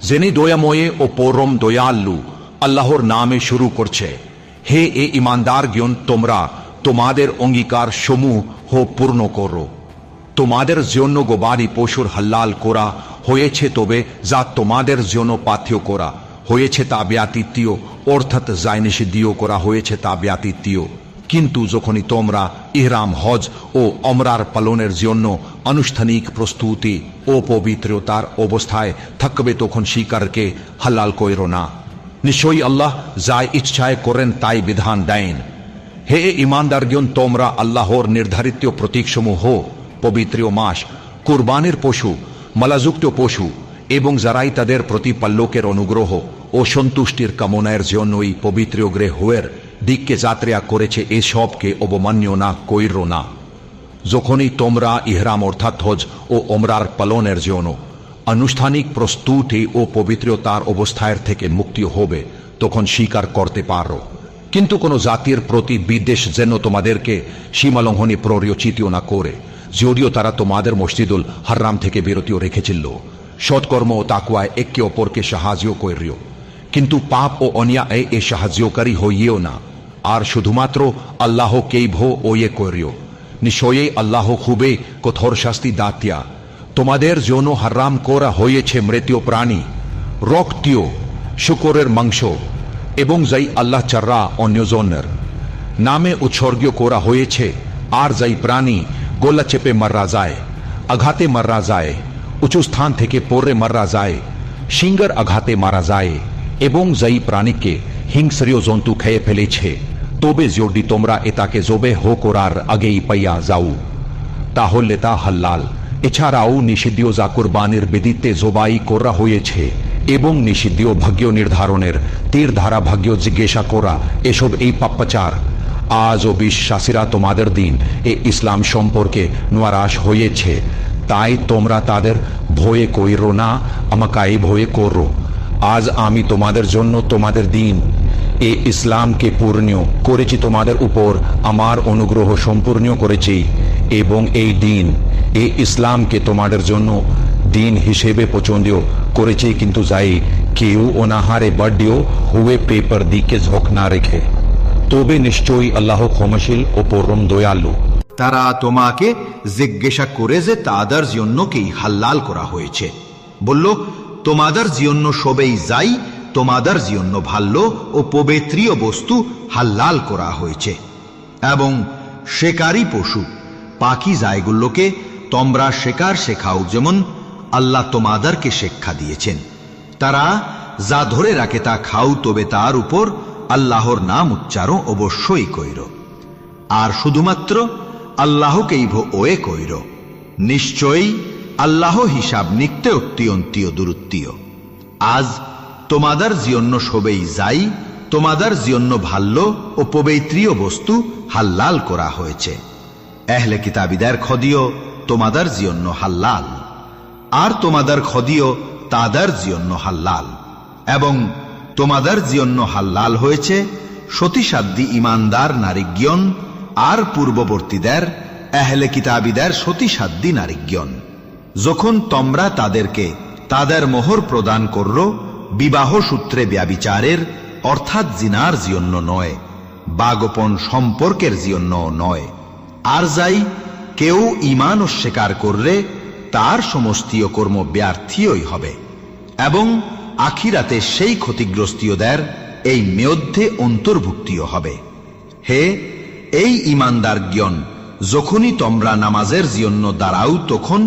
যিনি দয়াময়ে ও পরম দয়ালু আল্লাহর নামে শুরু করছে। হে এ ইমানদারগণ, তোমরা তোমাদের অঙ্গীকার সমূহ পূর্ণ করো। তোমাদের জন্য গবাদি পশুর হালাল করা হয়েছে, তবে যা তোমাদের জন্য পাথ্য করা হয়েছে তা ব্যতীতীয়, অর্থাৎ যা নিষিদ্ধ করা হয়েছে তা ব্যতীতীয়। কিন্তু যখনই তোমরা ইহরাম, হজ ও ওমরার পালনের জন্য আনুষ্ঠানিক প্রস্তুতি ও পবিত্রতার অবস্থায় থাকবে, তখন শিকারকে হালাল করো না। নিশ্চয়ই আল্লাহ যা ইচ্ছায় করেন তাই বিধান দেন। হে ঈমানদারগণ, তোমরা আল্লাহর নির্ধারিত প্রতীকসমূহ, পবিত্র মাস, কুরবানির পশু, মালাযুক্ত পশু এবং যারাই তাদের প্রতিপালকের অনুগ্রহ ও সন্তুষ্টির কামনার জন্যই পবিত্র গৃহের দিককে যাত্রা করেছে, এসবকে অবমান্য না কইরো না। যখনই তোমরা ইহরাম অর্থাৎ হজ ও ওমরার পালনের জন্য আনুষ্ঠানিক প্রস্তুতি ও পবিত্রতার অবস্থায় থেকে মুক্তি হবে, তখন স্বীকার করতে পারো। কিন্তু কোনো জাতির প্রতি বিদ্বেষ যেন তোমাদেরকে সীমালঙ্ঘনে প্ররোচিত না করে, যদিও তারা তোমাদের মসজিদুল হারাম থেকে বিরতিও রেখেছিল। সৎকর্ম ও তাকওয়ায় একে অপরকে সাহায্য করিও, কিন্তু পাপ ও অন্যায় এ সাহায্যকারী হইও না। আর শুধুমাত্র আল্লাহকেই ভো ও ইয়ে করিও। নিশ্চয়ই আল্লাহ খুবই কঠোর শাস্তি দাতিয়া। তোমাদের জন্য হারাম করা হয়েছে মৃতীয় প্রাণী, রক্তীয়, শূকরের মাংস এবং যাই আল্লাহ ছাড়া অন্যজনের নামে উৎসর্গ করা হয়েছে, আর যাই প্রাণী গোলা চেপে মারা যায়, আঘাতে মারা যায়, উঁচু স্থান থেকে পড়ে মারা যায়, সিংহের আঘাতে মারা যায়, এবং যাই প্রাণীকে হিংস্র জন্তু খেয়ে ফেলেছে, তবে যদি তোমরা এটাকে জবেহ করার আগেই পাইয়া যাও, তাহলে তা হালাল। এছাড়াও নিষিদ্ধ যা কুরবানির বিধিতে জবাই করা হয়েছে এবং নিষিদ্ধ ভাগ্য নির্ধারণের তীর ধারা ভাগ্য জিজ্ঞাসা করা, এসব এই পাপাচার। আজও বিশ্বাসীরা তোমাদের দিন এ ইসলাম সম্পর্কে নারাজ হয়েছে, তাই তোমরা তাদের ভয়ে কইরো না, আমাকে ভয়ে করো। আজ আমি তোমাদের জন্য তোমাদের দিন এ ইসলামকে পূর্ণ করেছি, তোমাদের উপর আমার অনুগ্রহ সম্পূর্ণ করেছি, এবং এই দিন এ ইসলামকে তোমাদের জন্য দিন হিসেবে পছন্দীয় করেছে। কিন্তু যাই কেউ অনাহারে বাড়িও হুয়ে পেপার দিকে ঝোঁক না রেখে, তবে নিশ্চয়ই আল্লাহ ক্ষমাশীল ও পরম দয়ালু। তারা তোমাকে জিজ্ঞাসা করে যে তাদের জন্য কি হালাল করা হয়েছে। বলল, তোমাদের জন্য সবেই যাই তোমাদের জন্য ভালো ও পবিত্রীয় বস্তু হালাল করা হয়েছে, এবং শিকারী পশু পাখি যায়গুলোকে তোমরা শিকার শেখাও, যেমন আল্লাহ তোমাদেরকে শিক্ষা দিয়েছেন। তারা যা ধরে রাখে তা খাও, তবে তার উপর আল্লাহর নাম উচ্চারণ অবশ্যই কইর, আর শুধুমাত্র আল্লাহকেই ওয়ে কইর। নিশ্চয়ই আল্লাহ হিসাব নিকতে অত্যন্তীয় দুরুত্তীয়। আজ তোমাদের জন্য সবেই যাই তোমাদের জন্য ভালো ও পবিত্রীয় বস্তু হালাল করা হয়েছে। আহলে কিতাবীদের খদিও তোমাদের জন্য হালাল, আর তোমাদের খদিও তাদের জন্য হালাল, এবং তোমাদের জন্য হালাল হয়েছে সতীসাধ্যী ইমানদার নারীগণ আর পূর্ববর্তীদের আহলে কিতাবীদের সতীসাধ্যী নারীগণ। যখন তোমরা তাদেরকে তাদের মোহর প্রদান করো, বিবাহ সূত্রে ব্যভিচারের অর্থাৎ জিনার জন্য নয়, বা গোপন সম্পর্কের জন্য নয়। আর যাই কেউ ঈমান অস্বীকার করলে তার সমস্তীয় কর্ম ব্যর্থই হবে, এবং আখিরাতে সেই ক্ষতিগ্রস্তীয়দের এই মধ্যে অন্তর্ভুক্তিও হবে। হে এই ঈমানদারগণ, যখনই তোমরা নামাজের জন্য দাঁড়াও, তখন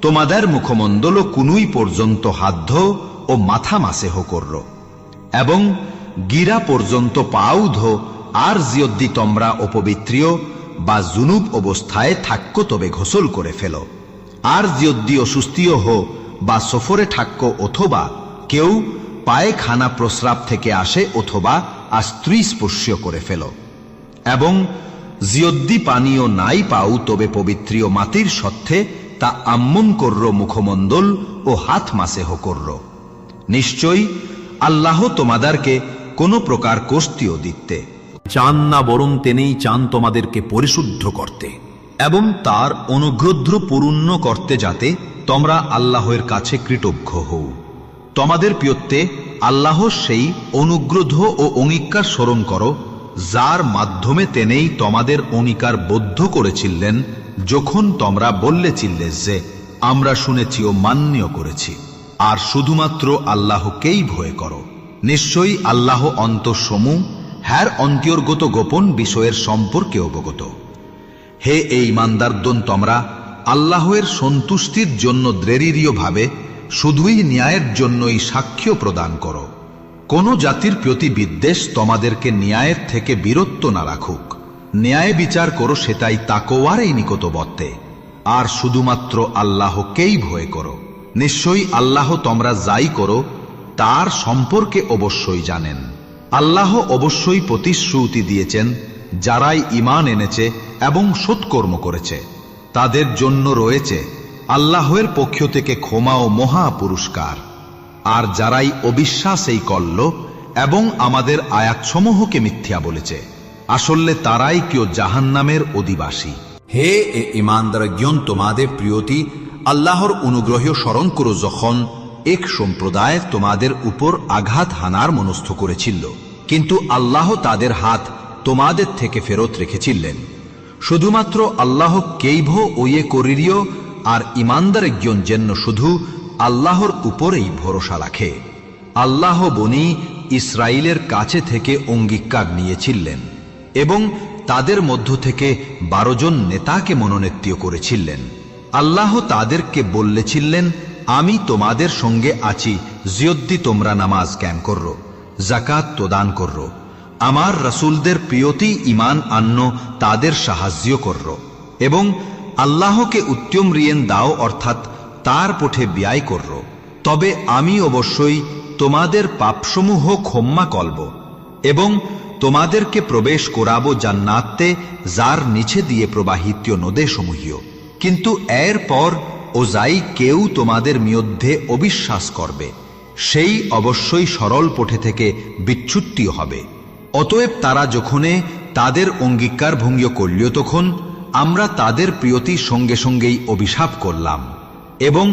তোমাদের মুখমণ্ডল কুনুই পর্যন্ত হাত ও মাথা মাসেহ করল, এবং গিরা পর্যন্ত পাও ধো। আর যদি তোমরা অপবিত্রীয় বা জুনুব অবস্থায় থাক্য, তবে গোসল করে ফেলো। আর যদি অসুস্থীয় হো বা সফরে থাক্য, অথবা কেউ পায়খানা প্রস্রাব থেকে আসে, অথবা স্ত্রী স্পর্শ করে ফেলো। এবং যদি পানীয় নাই পাও, তবে পবিত্রীয় মাটির সত্ত্বে তা আম্মন করল, মুখমণ্ডল ও হাত মাসেহ করল। নিশ্চয়ই আল্লাহ তোমাদেরকে কোনো প্রকার কষ্টিও দিতে চান না, বরং তিনিই চান তোমাদেরকে পরিশুদ্ধ করতে এবং তার অনুগ্রহ পূর্ণ করতে, যাতে তোমরা আল্লাহের কাছে কৃতজ্ঞ হও। তোমাদের প্রিয়ত্বে আল্লাহর সেই অনুগ্রহ ও অঙ্গীকার স্মরণ করো, যার মাধ্যমে তেনেই তোমাদের অঙ্গীকার বদ্ধ করেছিলেন, যখন তোমরা বললেছিলে যে আমরা শুনেছি ও মান্য করেছি। আর শুধুমাত্র আল্লাহকেই ভয় করো। নিশ্চয়ই আল্লাহ অন্তঃসমূহ হ্যার অন্তর্গত গোপন বিষয়ের সম্পর্কে অবগত। হে এই ইমানদারগণ, তোমরা আল্লাহের সন্তুষ্টির জন্য দৃঢ়ভাবে শুধুই ন্যায়ের জন্যই সাক্ষ্য প্রদান করো। কোন জাতির প্রতি বিদ্বেষ তোমাদেরকে ন্যায়ের থেকে বিরত না রাখুক। ন্যায় বিচার করো, সেটাই তাকওয়ারই নিকটবর্তী। আর শুধুমাত্র আল্লাহকেই ভয় করো। নিশ্চয়ই আল্লাহ তোমরা যাই করো তার সম্পর্কে অবশ্যই জানেন। আল্লাহ অবশ্যই প্রতিশ্রুতি দিয়েছেন যারাই ঈমান এনেছে এবং সৎকর্ম করেছে, তাদের জন্য রয়েছে আল্লাহের পক্ষ থেকে ক্ষমা ও মহা পুরস্কার। আর যারাই অবিশ্বাসই করল এবং আমাদের আয়াতসমূহকে মিথ্যা বলেছে, আসলে তারাই কেউ জাহান্নামের অধিবাসী। হে ঈমানদারগণ, তোমাদের প্রিয়তি আল্লাহর অনুগ্রহ স্মরণ করো, যখন এক সম্প্রদায় তোমাদের উপর আঘাত হানার মনস্থ করেছিল, কিন্তু আল্লাহ তাদের হাত তোমাদের থেকে ফেরত রেখেছিলেন। শুধুমাত্র আল্লাহ কেইভ ওয়ে করিও, আর ঈমানদারগণ যেন শুধু আল্লাহর উপরেই ভরসা রাখে। আল্লাহ বনি ইসরায়েলের কাছে থেকে অঙ্গীকার নিয়েছিলেন এবং তাদের মধ্য থেকে 12 জন নেতাকে মনোনীত করেছিলেন। আল্লাহ তাদেরকে বললেছিলেন, আমি তোমাদের সঙ্গে আছি যদি তোমরা নামাজ কায়েম করো, যাকাত প্রদান করো, আমার রাসূলদের প্রিয়তি ঈমান আন্ন তাদের সাহায্য করো এবং আল্লাহকে উত্তম ঋণ দাও, অর্থাৎ তার পথে ব্যয় করো। তবে আমি অবশ্যই তোমাদের পাপসমূহ ক্ষমা করব এবং তোমাদেরকে প্রবেশ করাবো জান্নাতে, যার নিচে দিয়ে প্রবাহিত নদীসমূহ। কিন্তু এরপর ও যাই কেউ তোমাদের মধ্যে অবিশ্বাস করবে, সেই অবশ্যই সরল পথে থেকে বিচ্যুতি হবে। অতএব তারা যখনে তাদের অঙ্গীকার ভঙ্গ করল, তখন আমরা তাদের প্রিয়তি সঙ্গে সঙ্গেই অভিশাপ করলাম এবং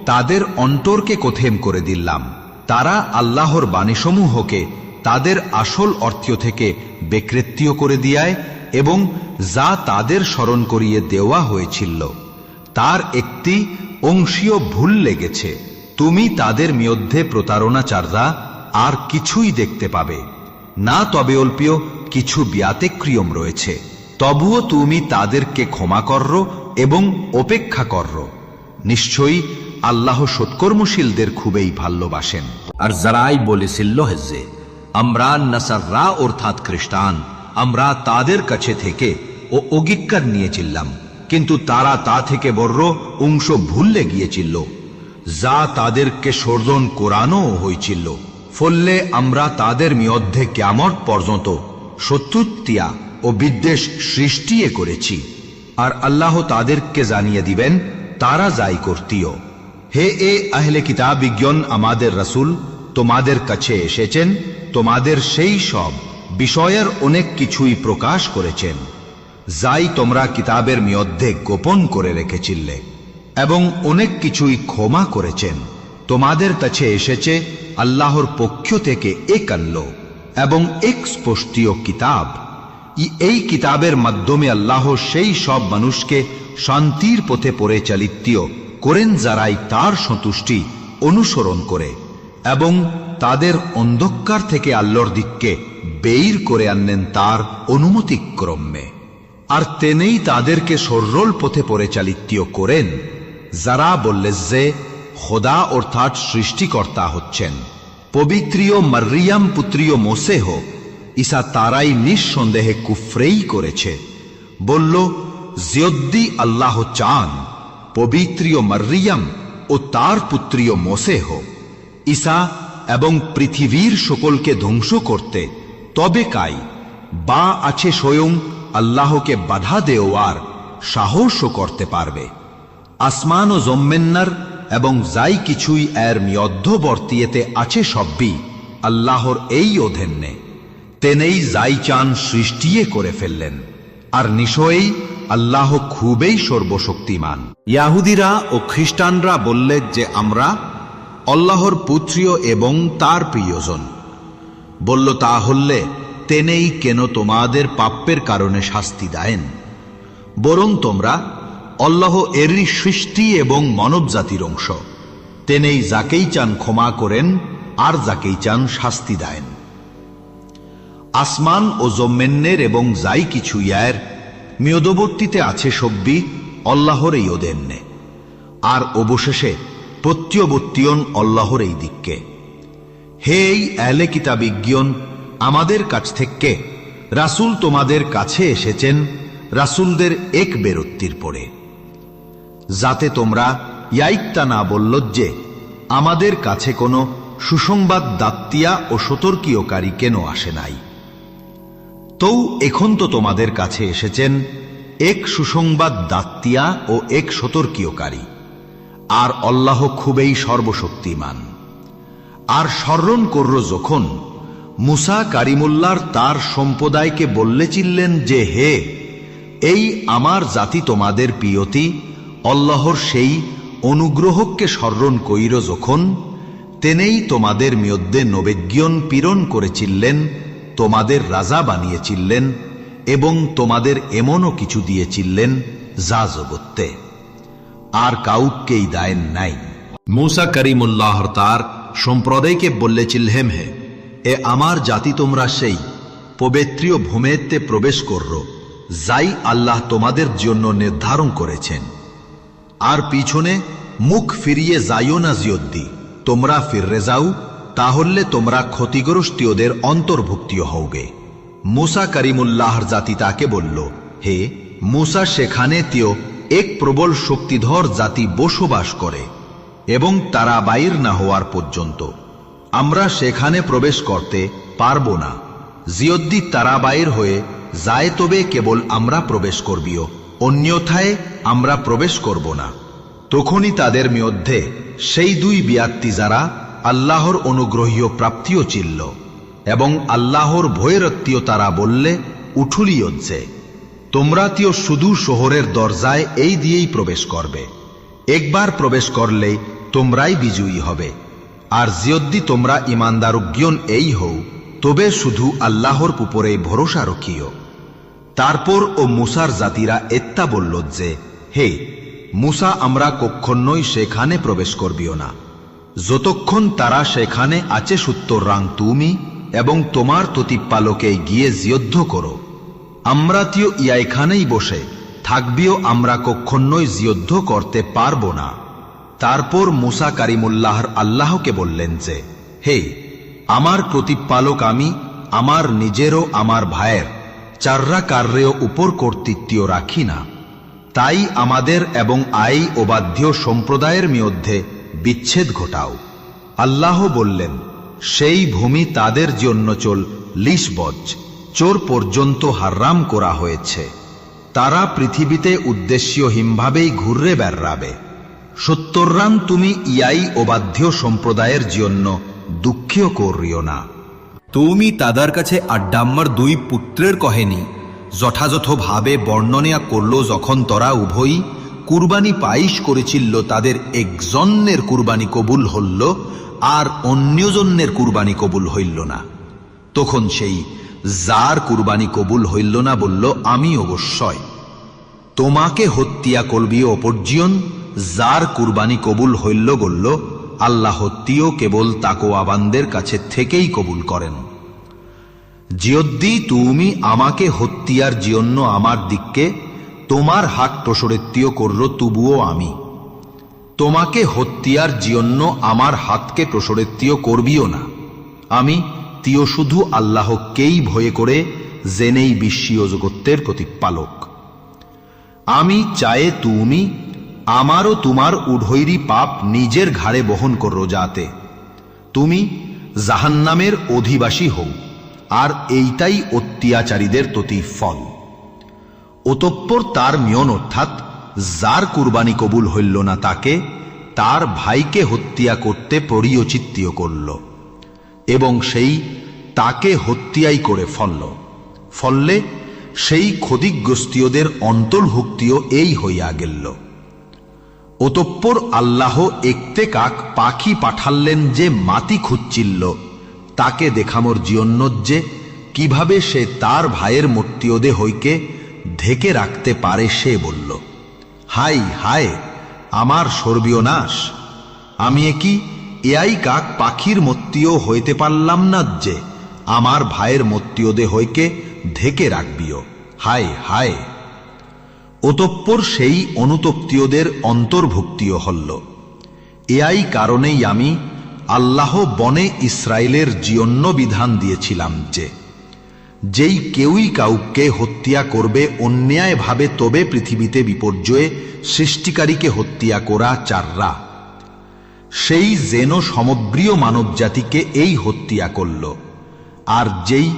তাদের অন্তরকে কঠোর করে দিলাম। তারা আল্লাহর বাণীসমূহকে তাদের আসল অর্থ থেকে বিকৃতি করে দিয়ায় এবং যা তাদের স্মরণ করিয়ে দেওয়া হয়েছিল তার একটি অংশীয় ভুল লেগেছে। তুমি তাদের মধ্যে প্রতারণা ছাড়া আর কিছুই দেখতে পাবে না, তবে অল্পীয় কিছু ব্যতিক্রম রয়েছে। তবুও তুমি তাদেরকে ক্ষমা করো এবং অপেক্ষা করো। নিশ্চয়ই আল্লাহ সৎকর্মশীলদের খুবই ভালোবাসেন। আর যারাই বলেছিল যে আমরা নাসাররা অর্থাৎ খ্রিস্টান, আমরা তাদের কাছে থেকে ও অঙ্গীকার নিয়েছিলাম, কিন্তু তারা তা থেকে বড় অংশ ভুলে গিয়েছিল, যা তাদেরকে স্মরণ করানো হয়েছিল। ফলে আমরা তাদের মধ্যে কিয়ামত পর্যন্ত শত্রুতা ও বিদ্বেষ সৃষ্টি করেছি। আর আল্লাহ তাদেরকে জানিয়ে দিবেন তারা যাই করতিও। হে আহলে কিতাবগণ, আমাদের রাসূল তোমাদের কাছে এসেছেন, তোমাদের সেই সব বিষয়ের অনেক কিছুই প্রকাশ করেছেন যাই তোমরা কিতাবের মধ্যে গোপন করে রেখেছিলে, এবং অনেক কিছুই ক্ষমা করেছেন। তোমাদের কাছে এসেছে আল্লাহর পক্ষ থেকে এক আল্লাহ এবং এক স্পষ্টীয় কিতাব। এই কিতাবের মাধ্যমে আল্লাহ সেই সব মানুষকে শান্তির পথে পরিচালিত করেন যারাই তার সন্তুষ্টি অনুসরণ করে এবং তাদের অন্ধকার থেকে আল্লাহর দিককে বের করে আনেন তার অনুমতিক্রমে। আর তেনেই তাদেরকে সরল পথে পরিচালিত করেন যারা বললে যে খোদা অর্থাৎ সৃষ্টিকর্তা হচ্ছেন পবিত্রীয় মারিয়াম পুত্রীয় মোসেহ ঈসা, তারাই নিঃসন্দেহে কুফরেই করেছে। বলল, যদি আল্লাহ চান পবিত্রীয় মারিয়াম ও তার পুত্রীয় মোসেহ ঈসা এবং পৃথিবীর সকলকে ধ্বংস করতে, তবে কাই বা আছে স্বয়ং আল্লাহকে বাধা দেওয়ার সাহসও করতে পারবে। আসমান ও জম্মেন্নার এবং যাই কিছুই এর মধ্যবর্তীতে আছে সবই আল্লাহর এই অধীনে। তেনেই যাই চান সৃষ্টিয়ে করে ফেললেন। আর নিশ্চয়ই আল্লাহ খুবই সর্বশক্তিমান। ইয়াহুদিরা ও খ্রিস্টানরা বললে যে আমরা অল্লাহর পুত্রীয় এবং তার প্রিয়জন। বলল, তা হলে তেনেই কেন তোমাদের পাপের কারণে শাস্তি দেন? বরং তোমরা অল্লাহ এরই সৃষ্টি এবং মানব জাতির অংশ। তেনেই যাকেই চান ক্ষমা করেন আর যাকেই চান শাস্তি দেন। আসমান ও জম্মেন্নের এবং যাই কিছু ইয়ার মিয়দবর্তীতে আছে সব্বি অল্লাহর এই ওদেন্নে, আর অবশেষে প্রত্যবর্তীয়ন অল্লাহর এই দিককে। হে এই আহলে কিতাবিজ্ঞন, আমাদের কাছ থেকে রাসূল তোমাদের কাছে এসেছেন রাসূলদের এক বেরত্তির পরে, যাতে তোমরা ইয়াইত্তা না বলল যে আমাদের কাছে কোনো সুসংবাদ দাত্তিয়া ও সতর্কীয়কারী কেন আসে নাই। তৌ এখন তো তোমাদের কাছে এসেছেন এক সুসংবাদ দাত্তিয়া ও এক সতর্কীয়কারী, আর আল্লাহ খুবই সর্বশক্তিমান। আর স্মরণ করল যখন মুসা কারিমুল্লাহর তার সম্প্রদায়কে বললেছিলেন যে, হে এই আমার জাতি তোমাদের প্রিয়তি আল্লাহর সেই অনুগ্রহকে স্মরণ কইর যখন তেনেই তোমাদের মধ্যে নবেজ্ঞন পীড়ন করেছিলেন, তোমাদের রাজা বানিয়েছিলেন এবং তোমাদের এমনও কিছু দিয়েছিলেন যা জগতে আর কাউকেই দায়েন নাই। মুসা করিমুল্লাহ তার সম্প্রদায়কে বললেছিলেন, হে এ আমার জাতি, তোমরা সেই পবিত্র ভূমিতে প্রবেশ করো যাই আল্লাহ তোমাদের জন্য নির্ধারণ করেছেন, আর পিছনে মুখ ফিরিয়ে যাইও না জিয়দ্দি তোমরা ফিরে যাও, তাহলে তোমরা ক্ষতিগ্রস্তীয়দের অন্তর্ভুক্তি হওগে। মুসা করিমুল্লাহর জাতি তাকে বলল, হে মুসা, সেখানে তিও এক প্রবল শক্তিধর জাতি বসবাস করে এবং তারা বাইর না হওয়ার পর্যন্ত আমরা সেখানে প্রবেশ করতে পারব না। জিয়দ্দি তারা বাইর হয়ে যায় তবে কেবল আমরা প্রবেশ করবিও, অন্যথায় আমরা প্রবেশ করব না। তখনই তাদের মধ্যে সেই দুই ব্যক্তি যারা আল্লাহর অনুগ্রহীয় প্রাপ্তিও চিল্ল এবং আল্লাহর ভয়েরত্বীয় তারা বললে, উঠুলিও যে তোমরা তিও শুধু শহরের দরজায় এই দিয়েই প্রবেশ করবে, একবার প্রবেশ করলে তোমরাই বিজয়ী হবে। আর যদি তোমরা ইমানদারজ্ঞন এই হও তবে শুধু আল্লাহর উপরে ভরসা রখিও। তারপর ও মুসার জাতিরা এত্তা বলল যে, হে মুসা, আমরা কখনোই সেখানে প্রবেশ করবিও না যতক্ষণ তারা সেখানে আছে, সুতরাং তুমি এবং তোমার প্রতিপালকে গিয়ে যুদ্ধ করো, আমরা তিও ইয়াইখানেই বসে থাকবিও, আমরা কখনোই যুদ্ধ করতে পারব না। তারপর মুসা কারিমুল্লাহর আল্লাহকে বললেন যে, হে আমার প্রতিপালক, আমি আমার নিজেরও আমার ভাইয়ের চাররা কার্যেও উপর কর্তৃত্ব রাখি না, তাই আমাদের এবং আই অবাধ্য সম্প্রদায়ের মধ্যে বিচ্ছেদ ঘটাও। আল্লাহ বললেন, সেই ভূমি তাদের জন্য 40 বছর পর্যন্ত হারাম করা হয়েছে, তারা পৃথিবীতে উদ্দেশ্যহীনভাবেই ঘুরে বেড়াবে। সুতরাং তুমি ইয়াই অবাধ্য সম্প্রদায়ের জন্য দুঃখিও করিও না। তুমি তাদের কাছে আড্ডাম্মার দুই পুত্রের কহেনি যথাযথভাবে বর্ণনা করল, যখন তারা উভয়ই কুরবানি পাইশ করেছিল, তাদের একজনের কুরবানি কবুল হইল আর অন্যজনের কুরবানি কবুল হইল না। তখন সেই যার কুরবানি কবুল হইল না বলল, আমি অবশ্যই তোমাকে হত্যা করবি। অপরজন যার কুরবানি কবুল হইল বলল, আল্লাহ তিও কেবল তাকওয়াবানদের কাছে থেকেই কবুল করেন। যদি তুমি আমাকে হত্যার জন্য আমার দিককে তোমার হাত প্রসারিত করল, তবুও আমি তোমাকে হত্যার জন্য আমার হাতকে প্রসারিত করবিও না। আমি তিও শুধু আল্লাহকেই ভয় করে জেনেই বিশ্বীয় জগতের প্রতিপালক। আমি চাই তুমি আমারও তোমার উভয়েরই পাপ নিজের ঘাড়ে বহন করো, যাতে তুমি জাহান্নামের অধিবাসী হও, আর এইটাই অত্যাচারীদের প্রতিফল। অতঃপর তার মিয়ন, অর্থাৎ যার কুরবানি কবুল হইল না, তাকে তার ভাইকে হত্যা করতে পরিচিত করল এবং সেই তাকে হত্যাই করে ফললে সেই ক্ষতিগ্রস্তীয়দের অন্তর্ভুক্তিও এই হইয়া গেল। অতঃপর আল্লাহ একতে কাক পাখি পাঠালেন যে মাটি খুঁজছিল তাকে দেখামোর জন্য যে কিভাবে সে তার ভাইয়ের মূর্তিওদে হইকে ঢেকে রাখতে পারে। সে বলল, হাই হায়, আমার স্বর্গীয় নাশ, আমি কি এআই কাক পাখির মূর্তিও হইতে পারলাম না যে আমার ভাইয়ের মূর্তিওদে হইকে ঢেকে রাখবিও। হায় হায়। অতঃপর সেই অনুতপ্তিওদের অন্তর্ভুক্তিও হল। এআই কারণেই আমি আল্লাহ বনে ইসরায়েলের জন্য বিধান দিয়েছিলাম যে যেই কেউই কাউকে হত্যা করবে অন্যায়ভাবে, তবে পৃথিবীতে বিপর্যয়ে সৃষ্টিকারীকে হত্যা করা চাররা, সেই যেন সমগ্রীয় মানব জাতিকে এই হত্যা করল। আর যেই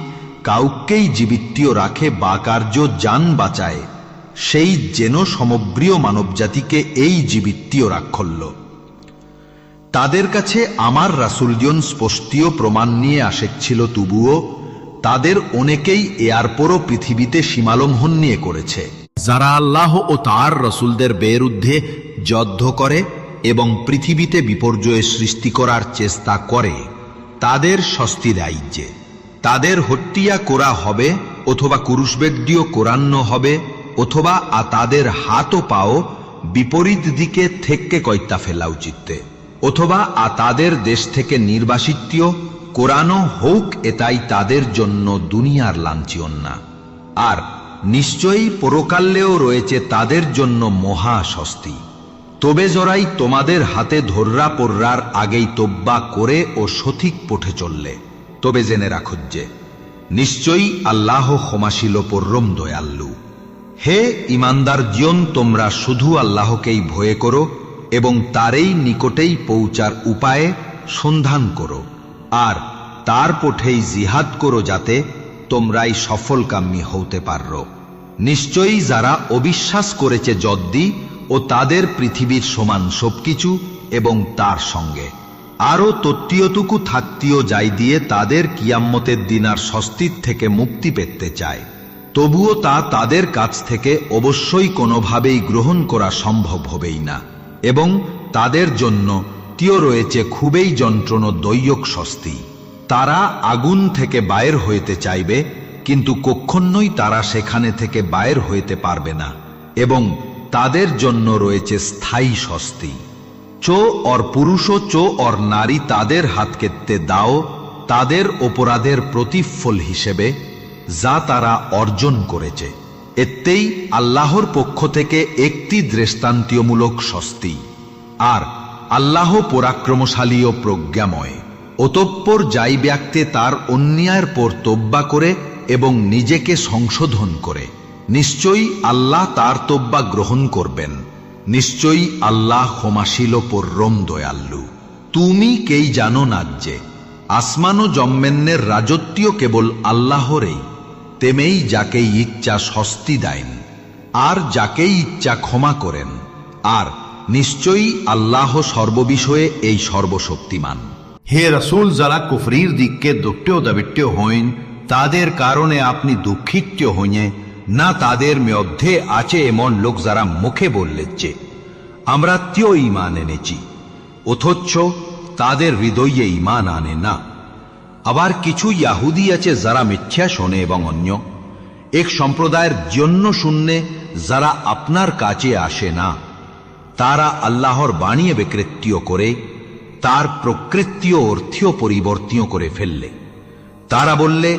কাউকেই জীবিত রাখে বা কার্য যান বাঁচায়, সেই যেন সমগ্রীয় মানব জাতিকে এই জীবিত রাখল। তাদের কাছে আমার রাসূলজন স্পষ্টীয় প্রমাণ নিয়ে আসেছিল, তবুও তাদের অনেকেই এর পরও পৃথিবীতে সীমালঙ্ঘন নিয়ে করেছে। যারা আল্লাহ ও তার রসুলদের বিরুদ্ধে যুদ্ধ করে এবং পৃথিবীতে বিপর্যয় সৃষ্টি করার চেষ্টা করে, তাদের শাস্তি দেয় যে তাদের হত্যা করা হবে, অথবা ক্রুশবিদ্ধ করানো হবে, অথবা তাদের হাত ও পাও বিপরীত দিকে থেকে কয়তা ফেলা উচিত, অথবা তাদের দেশ থেকে নির্বাসিত কোরআনও হোক, এটাই তাদের জন্য দুনিয়ার লাঞ্ছনা। আর নিশ্চয়ই পরকালেও রয়েছে তাদের জন্য মহা শাস্তি। তবে জরাই তোমাদের হাতে ধর্রা পড়ার আগেই তওবা করে ও সঠিক পথে চললে, তবে জেনে রাখো যে নিশ্চয়ই আল্লাহ ক্ষমাশীল পরম দয়ালু। হে ইমানদার জন, তোমরা শুধু আল্লাহকেই ভয় করো এবং তারই নিকটেই পৌঁছার উপায়ে সন্ধান করো, আর তার পথেই জিহাদ করো, যাতে তোমরাই সফলকামী হতে পারো। নিশ্চয়ই যারা অবিশ্বাস করেছে যদ্দি ও তাদের পৃথিবীর সমান সবকিছু এবং তার সঙ্গে আরো তত্ত্বীয়টুকু থাকতেও যাই দিয়ে তাদের কিয়ামতের দিনার স্বস্তির থেকে মুক্তি পেতে চায়, তবুও তা তাদের কাছ থেকে অবশ্যই কোনোভাবেই গ্রহণ করা সম্ভব হবেই না, এবং তাদের জন্য তিও রয়েছে খুবই যন্ত্রণাদায়ক শাস্তি। তারা আগুন থেকে বাইর হইতে চাইবে, কিন্তু কখনোই তারা সেখানে থেকে বাইর হইতে পারবে না, এবং তাদের জন্য রয়েছে স্থায়ী শাস্তি। চো অর পুরুষ চো অর নারী তাদের হাত কেটে দাও তাদের অপরাধের প্রতিফল হিসেবে যা তারা অর্জন করেছে। এতেই আল্লাহর পক্ষ থেকে একটি দৃষ্টান্তমূলক শাস্তি। আর আল্লাহ পরাক্রমশালী ও প্রজ্ঞাময়। অতঃপর যাই ব্যক্তি তার অন্যায়ের পর তওবা করে এবং নিজেকে সংশোধন করে, নিশ্চয়ই আল্লাহ তার তওবা গ্রহণ করবেন। নিশ্চয়ই আল্লাহ ক্ষমাশীল পরম দয়ালু। তুমি কেই জানো না যে আসমান ও জম্মেনের রাজত্ব কেবল আল্লাহরই, তেমেই যাকেই ইচ্ছা শাস্তি দেন আর যাকেই ইচ্ছা ক্ষমা করেন। আর নিশ্চয়ই আল্লাহ সর্ববিষয়ে এই সর্বশক্তিমান। হে রসুল, যারা কুফরির দিককে দুঃখেও দাবিত্য হইন, তাদের কারণে আপনি দুঃখিত হইয়ে না। তাদের মধ্যে আছে এমন লোক যারা মুখে বললে যে আমরা তিও ঈমান এনেছি, অথচ তাদের হৃদয়ে ঈমান আনে না। আবার কিছু ইহুদি আছে যারা মিথ্যা শোনে এবং অন্য এক সম্প্রদায়ের জন্য শুননে যারা আপনার কাছে আসে না। তারা আল্লাহর বাণীয়ে বিকৃতি করে তার প্রকৃতি ও অর্থীয় পরিবর্তন করে ফেললে। তারা বললে,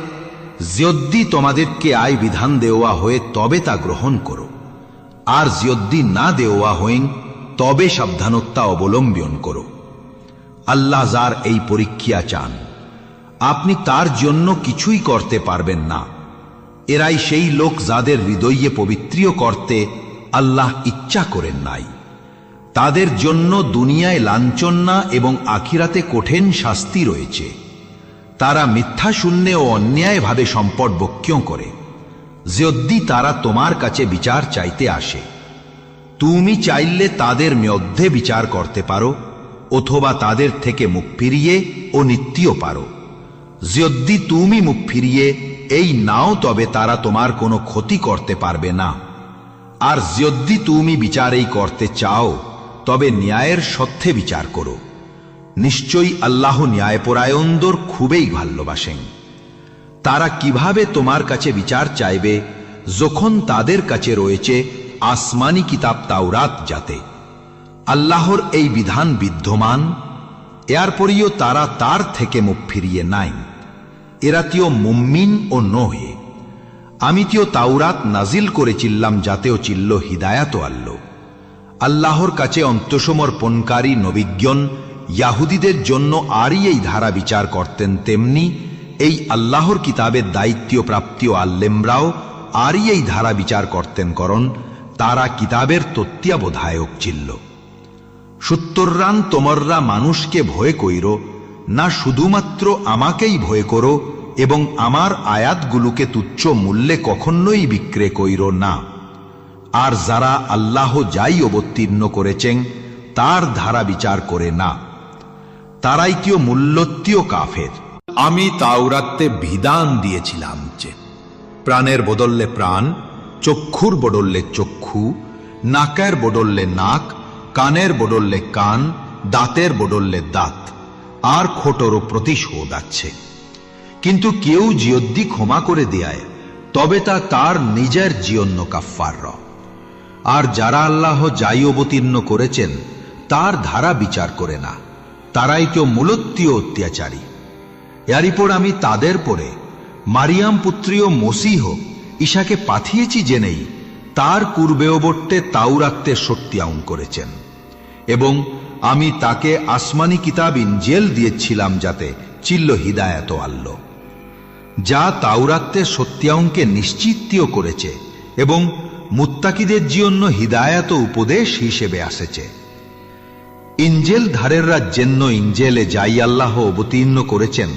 যদি তোমাদেরকে আয় বিধান দেওয়া হয়ে তবে তা গ্রহণ করো, আর যদি না দেওয়া হইন তবে সাবধানতা অবলম্বন করো। আল্লাহ যার এই পরীক্ষা চান, আপনি তার জন্য কিছুই করতে পারবেন না। এরাই সেই লোক যাদের হৃদয়ে পবিত্রিয় করতে আল্লাহ ইচ্ছা করেন নাই। তাদের জন্য দুনিয়ায় লাঞ্ছনা এবং আখিরাতে কঠিন শাস্তি রয়েছে। তারা মিথ্যা শূন্য ও অন্যায়ভাবে সম্পদ বক্ষণ করে, যদি তারা তোমার কাছে বিচার চাইতে আসে। তুমি চাইলে তাদের মধ্যে বিচার করতে পারো, অথবা তাদের থেকে মুখ ফিরিয়ে ও নিত্যও পারো। যদি তুমি মুখ ফিরিয়ে এই নাও, তবে তারা তোমার কোনো ক্ষতি করতে পারবে না। আর যদি তুমি বিচারেই করতে চাও, তবে ন্যায়ের সত্যে বিচার করো। নিশ্চয়ই আল্লাহ ন্যায়পরায়ণদের খুবই ভালোবাসেন। তারা কিভাবে তোমার কাছে বিচার চাইবে যখন তাদের কাছে রয়েছে আসমানি কিতাব তাওরাত, যাতে আল্লাহর এই বিধান বিদ্যমান, এরপরেও তারা তার থেকে মুখ ফিরিয়ে নাই। এরা তিও মুম্মিন ও নহে। আমি তিও তাওরাত নাজিল করেছিলাম যাতেও চিল্ল হিদায়াত আল্লো। আল্লাহর কাছে অন্তসমর্পণকারী নবিজ্ঞন ইয়াহুদীদের জন্য আরই এই ধারা বিচার করতেন, তেমনি এই আল্লাহর কিতাবের দায়িত্ব প্রাপ্তিও আল্লেমরাও আরই এই ধারা বিচার করতেন, করণ তারা কিতাবের তত্ত্বাবধায়ক ছিল। সুতরাং তোমরা মানুষকে ভয় কইরো না, শুধুমাত্র আমাকেই ভয় করো এবং আমার আয়াতগুলোকে তুচ্ছ মূল্যে কখনোই বিক্রয় কইরো না। আর যারা আল্লাহ যাই অবতীর্ণ করেছেন তার ধারা বিচার করে না, তারাই কিও মূল্যত্বীয় কাফের। আমি তাওরাতে বিধান দিয়েছিলাম যে প্রাণের বদললে প্রাণ, চক্ষুর বদললে চক্ষু, নাকের বদললে নাক, কানের বদললে কান, দাঁতের বদললে দাঁত, আর খোটরও প্রতিশোধ আছে। কিন্তু কেউ জিয়দ্দি ক্ষমা করে দেয় তবে তা তার নিজের জিয়ন্য কাফফার। আর যারা আল্লাহ যাই অবতীর্ণ করেছেন তার ধারা বিচার করে না, তারাই কেউ মূলত্বীয় অত্যাচারী। এরপর আমি তাদের পরে মারিয়াম পুত্রীয় মসিহ ঈশাকে পাঠিয়েছি জেনেই তার পূর্বেবর্তে তাওরাতে সত্যায়ন করেছেন, এবং আমি তাকে আসমানি কিতাব ইনজিল দিয়েছিলাম যাতে চিল্ল হিদায়াত আল্লো, যা তাওরাতে সত্যায়নকে নিশ্চিতও করেছে এবং মুত্তাকিদের জন্য হিদায়াত উপদেশ হিসেবে আসেছে। ইনজেল ধারেররা জন্য ইনজেলে যাই আল্লাহ অবতীর্ণ করেছেন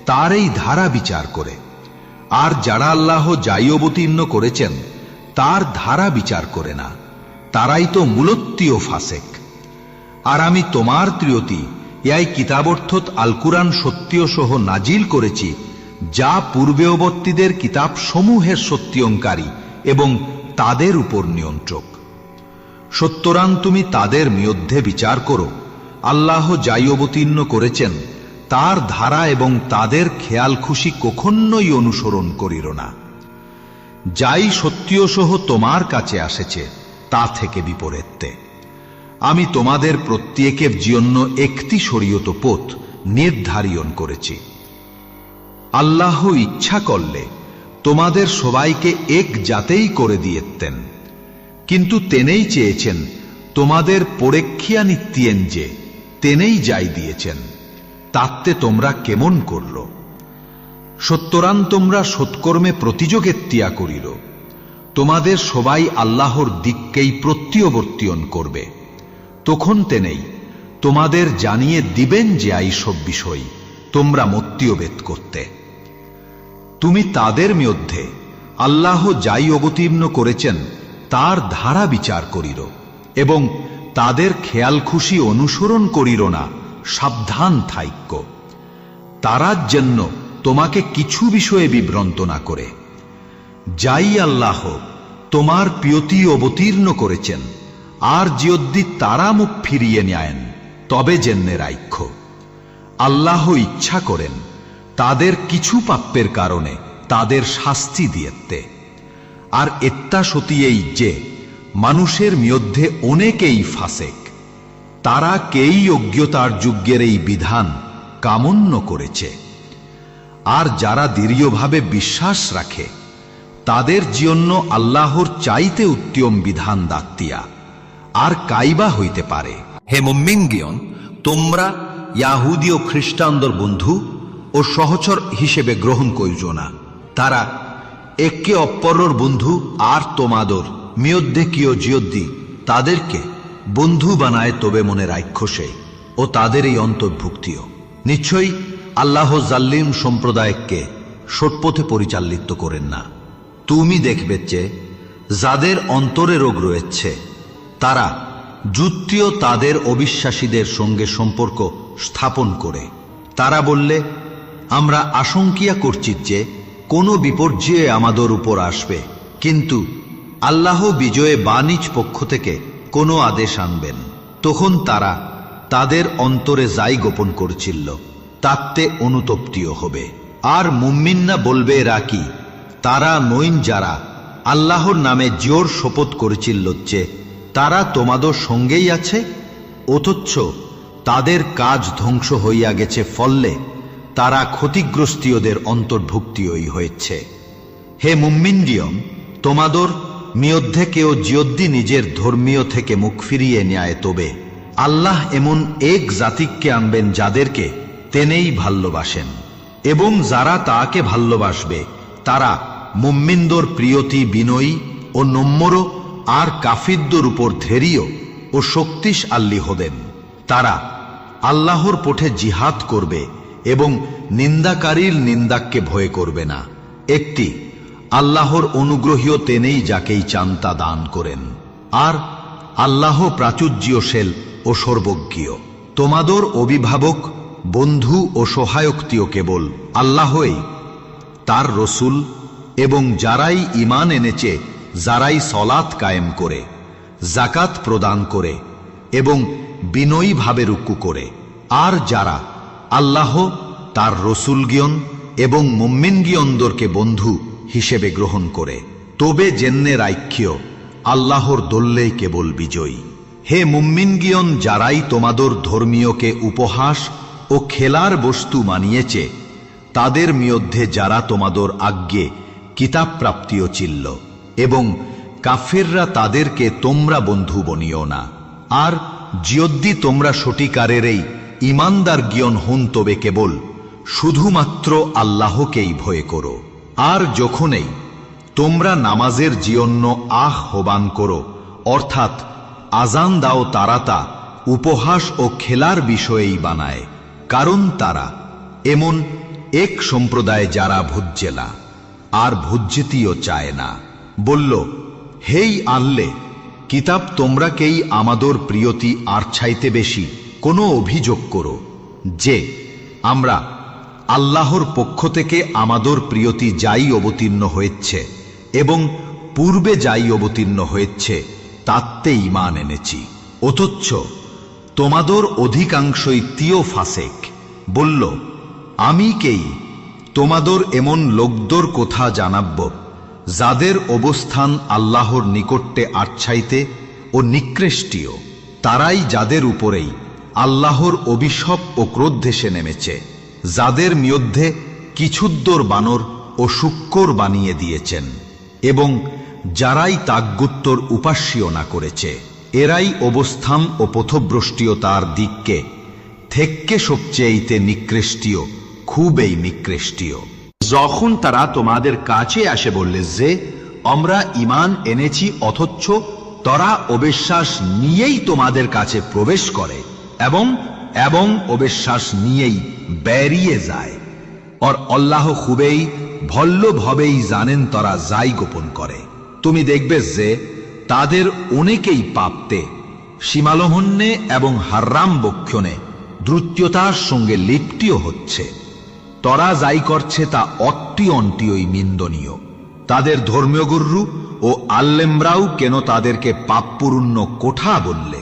তার এই ধারা বিচার করে, আর যারা আল্লাহ যাই অবতীর্ণ করেছেন তার ধারা বিচার করে না, তারাই তো মূলত্বীয় ফাসেক। আর আমি তোমার ত্রিয়তি এই কিতাব অর্থাৎ আল কুরআন সত্য সহ নাজিল করেছি, যা পূর্বেবর্তীদের কিতাব সমূহের সত্যয়নকারী এবং তাদের উপর নিয়ন্ত্রক। সত্যরান তুমি তাদের মধ্যে বিচার করো, আল্লাহ যাই অবতীর্ণ করেছেন তার ধারা এবং তাদের খেয়াল খুশি কখনোই অনুসরণ করিল না। যাই সত্যসহ তোমার কাছে আসেছে তা থেকে বিপরীতে আমি তোমাদের প্রত্যেকের জন্য একটি শরীয়ত পথ নির্ধারণ করেছি। আল্লাহ ইচ্ছা করলে তোমাদের সবাইকে এক জাতেই করে দিয়েতেন, কিন্তু তেনেই চেয়েছেন তোমাদের পরীক্ষা নিত্যেন, যে তেনেই যাই দিয়েছেন, তাতে তোমরা কেমন করল? সত্যরান তোমরা সৎকর্মে প্রতিযোগের তিয়া করিল, তোমাদের সবাই আল্লাহর দিককেই প্রত্যাবর্তন করবে, তখন তেনেই তোমাদের জানিয়ে দিবেন যে এইসব বিষয় তোমরা মত্যবেদ করতে। তুমি তাদের মধ্যে আল্লাহ যাই অবতীর্ণ করেছেন তার ধারা বিচার করিল এবং তাদের খেয়াল খুশি অনুসরণ করিল না, সাবধান থাইক্য। তারার জন্য তোমাকে কিছু বিষয়ে বিভ্রান্ত না করে। যাই আল্লাহ তোমার প্রিয়তি অবতীর্ণ করেছেন, আর যদি তারা মুখ ফিরিয়ে নেন তবে জেনে রাইক্ষ আল্লাহ ইচ্ছা করেন তাদের কিছু পাপের কারণে তাদের শাস্তি দিয়েতে। আর এত্তা সতী এই যে মানুষের মধ্যে অনেকেই ফাসেক, তারা কেই অজ্ঞতার যুগের এই বিধান কামন্য করেছে। আর যারা দৃঢ়ভাবে বিশ্বাস রাখে তাদের জন্য আল্লাহর চাইতে উত্তম বিধান দাত্তিয়া আর কাইবা হইতে পারে। হে মুমিনগণ, তোমরা ইয়াহুদী ও খ্রিস্টানদের বন্ধু ও সহচর হিসেবে গ্রহণ করিও না। তারা একে অপরের বন্ধু, আর তোমাদের মধ্যে কিও জিয়দ্দি তাদেরকে বন্ধু বানায় তবে মনে রাক্ষসে ও তাদের এই অন্তর্ভুক্তিও। নিশ্চয়ই আল্লাহ জাল্লিম সম্প্রদায়কে সৎপথে পরিচালিত করেন না। তুমি দেখবে যে যাদের অন্তরে রোগ রয়েছে তারা যুক্তিও তাদের অবিশ্বাসীদের সঙ্গে সম্পর্ক স্থাপন করে। তারা বললে, আমরা আশঙ্কা করছি যে কোনো বিপর্যয় আমাদের উপর আসবে, কিন্তু আল্লাহ বিজয়ে বা নিজ পক্ষ থেকে কোনো আদেশ আনবেন। তখন তারা তাদের অন্তরে যাই গোপন করছিল তাতে অনুতপ্তিও হবে। আর মুমিনরা বলবে রাকি তারা নইন যারা আল্লাহর নামে জোর শপথ করেছিল যে তারা তোমাদের সঙ্গেই আছে, অথচ তাদের কাজ ধ্বংস হইয়া গেছে, ফললে তারা ক্ষতিগ্রস্তীয়দের অন্তর্ভুক্তিই হয়েছে। হে মুমিনগণ, তোমাদের মধ্যে কেউ যদি নিজের ধর্মীয় থেকে মুখ ফিরিয়ে নেয় তবে আল্লাহ এমন এক জাতিকে আনবেন যাদেরকে তেনেই ভালোবাসেন, এবং যারা তাকে ভালোবাসবে তারা মুমিনদের প্রিয়তি বিনয়ী ও নম্র, আর কাফিরদের উপর ধৈর্য ও শক্তিশালী হবেন। তারা আল্লাহর পথে জিহাদ করবে এবং নিন্দাকারীর নিন্দাকে ভয় করবে না। একটি আল্লাহর অনুগ্রহীয় তেনেই যাকেই চান তা দান করেন, আর আল্লাহ প্রাচুর্যশীল ও সর্বজ্ঞ। তোমাদের অভিভাবক, বন্ধু ও সহায়কটিও কেবল আল্লাহই, তার রসুল এবং যারাই ঈমান এনেছে, যারাই সলাত কায়েম করে, জাকাত প্রদান করে এবং বিনয়ীভাবে রুকু করে, আর যারা আল্লাহ তার রসুলগণ এবং মুমিনগণদেরকে বন্ধু হিসেবে গ্রহণ করে, তবে জেন্নের আইক্য আল্লাহর দল্লেই কেবল বিজয়ী। হে মুমিনগণ, যারাই তোমাদের ধর্মীয়কে উপহাস ও খেলার বস্তু মানিয়েছে, তাদের মধ্যে যারা তোমাদের আজ্ঞে কিতাব প্রাপ্তিও ছিল, এবং কাফেররা তাদেরকে তোমরা বন্ধু বনিও না। আর যদি তোমরা সঠিকারেরই ঈমানদার জ্ঞান হন তবে কেবল শুধুমাত্র আল্লাহকেই ভয় করো। আর যখনই তোমরা নামাজের জন্য আহ্বান করো, অর্থাৎ আজান দাও, তারা তা উপহাস ও খেলার বিষয়েই বানায়, কারণ তারা এমন এক সম্প্রদায় যারা ভুজ্জেলা আর ভুজ্জেতিও চায় না। বলল, হেই আল্লে, কিতাব তোমরাকেই আমাদের প্রিয়তি আর চাইতে বেশি কোনো অভিযোগ করো যে আমরা আল্লাহর পক্ষ থেকে আমাদের প্রিয়তি যাই অবতীর্ণ হয়েছে এবং পূর্বে যাই অবতীর্ণ হয়েছে তাতে ঈমান এনেছি, অথচ তোমাদের অধিকাংশই তিও ফাসেক। বলল, আমি কেই তোমাদের এমন লোকদের কথা জানাব যাদের অবস্থান আল্লাহর নিকটে আচ্ছাইতে ও নিকৃষ্টীয়, তারাই যাদের উপরেই আল্লাহর অভিশাপ ও ক্রোধ এসে নেমেছে, যাদের মধ্যে কিছুদ্দর বানর ও শুক্কর বানিয়ে দিয়েছেন, এবং যারাই তাগুত্তর উপাস্য না করেছে, এরাই অবস্থান ও পথভ্রষ্টতার দিককে থেকে সবচেয়ে নিকৃষ্টীয়, খুবই নিকৃষ্টীয়। যখন তারা তোমাদের কাছে আসে বললে যে আমরা ঈমান এনেছি, অথচ তারা অবিশ্বাস নিয়েই তোমাদের কাছে প্রবেশ করে এবং অবিশ্বাস নিয়েই বেরিয়ে যায়, আর আল্লাহ খুবই ভালোভাবেই জানেন তারা যাই গোপন করে। তুমি দেখবে যে তাদের অনেকেই পাপতে, সীমালঙ্ঘনে এবং হারাম বক্ষণে দ্রুততার সঙ্গে লিপ্তিও হচ্ছে। তারা যাই করছে তা অন্টিয়ই নিন্দনীয়। তাদের ধর্মীয় গুরু ও আল্লেমরাও কেন তাদেরকে পাপপূর্ণ কোঠা বললে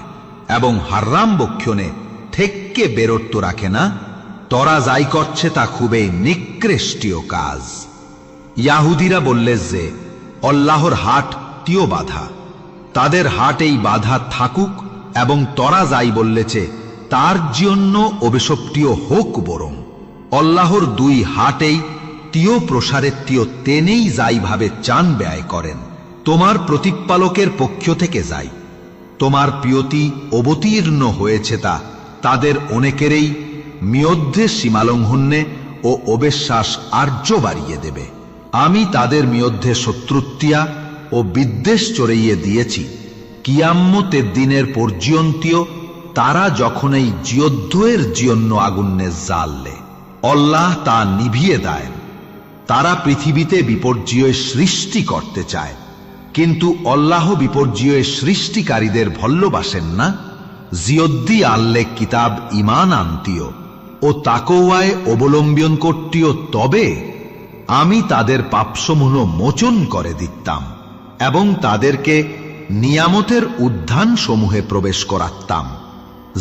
এবং হারাম বক্ষণে থেকে বেরোত্ব রাখে না? তারা যাই করছে তা খুবই নিকৃষ্টীয় কাজ। ইয়াহুদিরা বললে যে আল্লাহর হাট তিও বাধা, তাদের হাট এই বাধা থাকুক, এবং তারা যাই বললেছে তার জন্য অভিশপ্তিও হোক, বরং আল্লাহর দুই হাটেই তিও প্রসারের তিও তেনেই যাই ভাবে চান ব্যয় করেন। তোমার প্রতিপালকের পক্ষ থেকে যাই তোমার প্রিয়তি অবতীর্ণ হয়েছে তা তাদের অনেকেরই মধ্যে সীমালঙ্ঘনে ও অবিশ্বাস আর্য বাড়িয়ে দেবে। আমি তাদের মধ্যে শত্রুতিয়া ও বিদ্বেষ চড়িয়ে দিয়েছি কিয়ামতের দিনের পর্যন্তীয়, তারা যখন এই যুদ্ধের জন্য আগুনে জ্বাললে আল্লাহ তা নিভিয়ে দেয়। তারা পৃথিবীতে বিপর্যয় সৃষ্টি করতে চায়, কিন্তু আল্লাহ বিপর্যয় সৃষ্টিকারীদের ভালোবাসেন না। জিয়দ্দি আল্লে কিতাব ঈমান আনতিও ও তাকওয়ায় অবলম্বন করতিও, তবে আমি তাদের পাপসমূহ মোচন করে দিতাম এবং তাদেরকে নিয়ামতের উদ্যান সমূহে প্রবেশ করাতাম।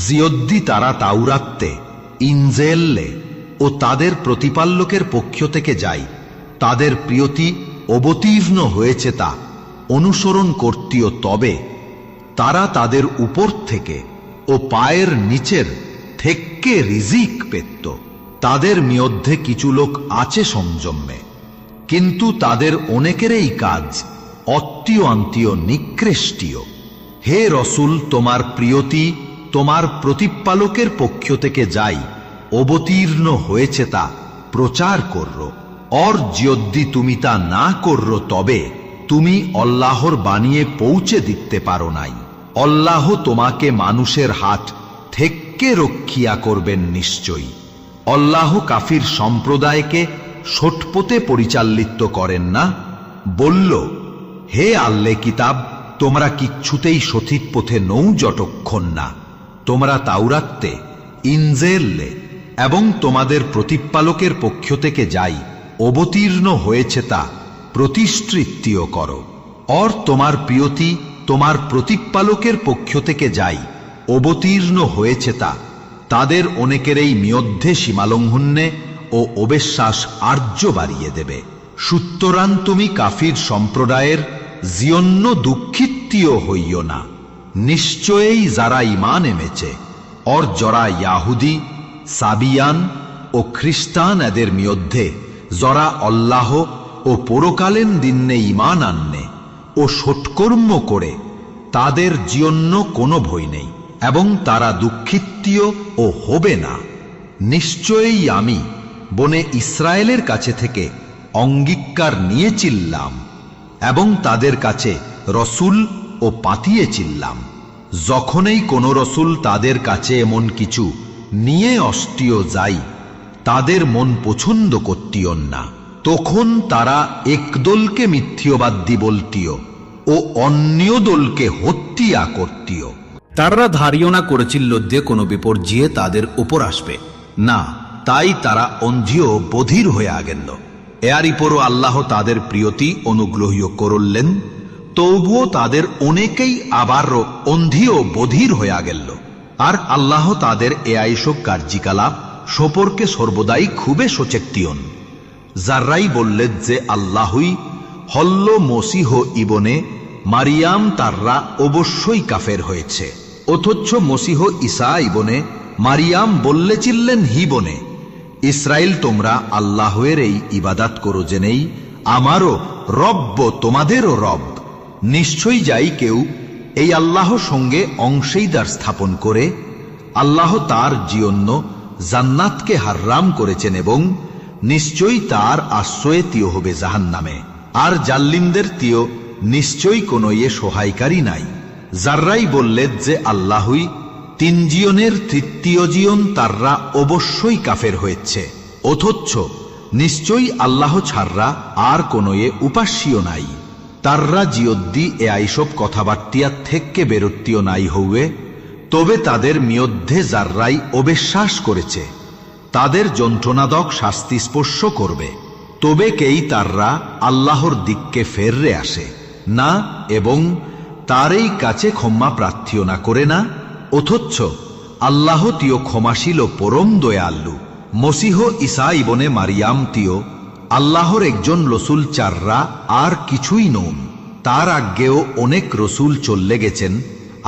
জিয়দ্দি তারা তাওরাত্তে, ইনজেল্লে ও তাদের প্রতিপাল্যকের পক্ষ থেকে যাই তাদের প্রিয়তি অবতীর্ণ হয়েছে তা অনুসরণ করতিও, তবে তারা তাদের উপর থেকে ও পায়ের নিচের থেকে রিজিক পেত। তাদের মধ্যে কিছু লোক আছে সংযমে, কিন্তু তাদের অনেকেরই কাজ অত্যন্ত নিকৃষ্টীয়। হে রসুল, তোমার প্রিয়তি তোমার প্রতিপালকের পক্ষ থেকে যাই অবতীর্ণ হয়েছে তা প্রচার করো। और যদি তুমি তা না করো তবে তুমি আল্লাহর বানিয়ে পৌঁছে দিতে পারো নাই। আল্লাহ তোমাকে মানুষের হাত থেকে রক্ষিয়া করবেন নিশ্চয়ই। আল্লাহ কাফির সম্প্রদায়কে সৎপথে পরিচালিত করেন না। বলল, হে আল্লে কিতাব, তোমরা কিচ্ছুতেই সঠিক পথে নৌ যতক্ষণ না তোমরা তাওরাত্তে, ইনজেলে এবং তোমাদের প্রতিপালকের পক্ষ থেকে যাই অবতীর্ণ হয়েছে তা প্রতিষ্ঠিত করো। और তোমার প্রিয়তি তোমার প্রতিপালকের পক্ষ থেকে যাই অবতীর্ণ হয়েছে তা তাদের অনেকেরই মধ্যে সীমালঙ্ঘনে ও অবিশ্বাস আর্য বাড়িয়ে দেবে। সুতরাং তুমি কাফির সম্প্রদায়ের জিয়ন্য দুঃখিতীয় হইও না। নিশ্চয়ই যারা ঈমান এনেছে और যারা ইয়াহুদি, সাবিয়ান ও খ্রিস্টান এদের মধ্যে যারা আল্লাহ ও পরকালীন দিনে ঈমান আননে ও সৎকর্ম করে তাদের জন্য কোনো ভয় নেই এবং তারা দুঃখিতীয় ও হবে না। নিশ্চয়ই আমি বনে ইসরায়েলের কাছে থেকে অঙ্গীকার নিয়েছিলাম এবং তাদের কাছে রসুল ও পাঠিয়েছিলাম। যখনই কোন রসুল তাদের কাছে এমন কিছু নিয়ে অস্তিও যাই তাদের মন পছন্দ করতিও না, তখন তারা একদলকে মিথ্যবাদী বলতিও ও অন্য দলকে হত্যা করতিও। তারা ধারণা করেছিল যে কোনো বিপর্যয়ে তাদের উপর আসবে না, তাই তারা অন্ধিও বধির হয়ে গেল। এরই পরও আল্লাহ তাদের প্রিয়তি অনুগ্রহীয় করলেন, তবুও তাদের অনেকেই আবারও অন্ধিও বধির হয়ে গেল। আর আল্লাহ তাদের এসব কার্যকলাপ সম্পর্কে সর্বদাই খুবই সচেতন। যারাই বললেন যে আল্লাহই হল্ল মসিহ ইবনে মারিয়াম, তাররা অবশ্যই কাফের হয়েছে। অথচ মসিহ ঈসা ইবনে মারিয়াম বললেছিলেন, হি বনে ইসরায়েল, তোমরা আল্লাহের এই ইবাদত করো জেনেই আমারও রব্ব তোমাদেরও রব। নিশ্চয়ই যাই কেউ এই আল্লাহর সঙ্গে অংশীদার স্থাপন করে আল্লাহ তার জন্য জান্নাতকে হারাম করেছেন এবং নিশ্চয়ই তার আশ্রয়ে তিয় হবে জাহান্নামে। আর জাল্লিমদের তিয় নিশ্চয়ই কোনো সহায়কারী নাই। যারাই বললেন যে আল্লাহই তিন জীবনের তৃতীয় জীবন, তাররা অবশ্যই কাফের হয়েছে। অথচ নিশ্চয়ই আল্লাহ ছাড়া আর কোনো উপাস্যও নাই। তাররা জিয়দ্দি এইসব কথাবার্তা থেকে বেরোত্তিও নাই হউয়ে, তবে তাদের মধ্যে যারাই অবিশ্বাস করেছে তাদের যন্ত্রণাদক শাস্তি স্পর্শ করবে। তবে কেই তাররা আল্লাহর দিককে ফেররে আসে না এবং তারই কাছে ক্ষমা প্রার্থনা করে না। অথচ আল্লাহ তিয় ক্ষমাশীল ও পরম দয়ালু। মসিহ ঈসা ইবনে মারিয়াম তিয় আল্লাহর একজন রসুল, চাররা আর কিছুই নন। তার আগেও অনেক রসুল চলে গেছেন।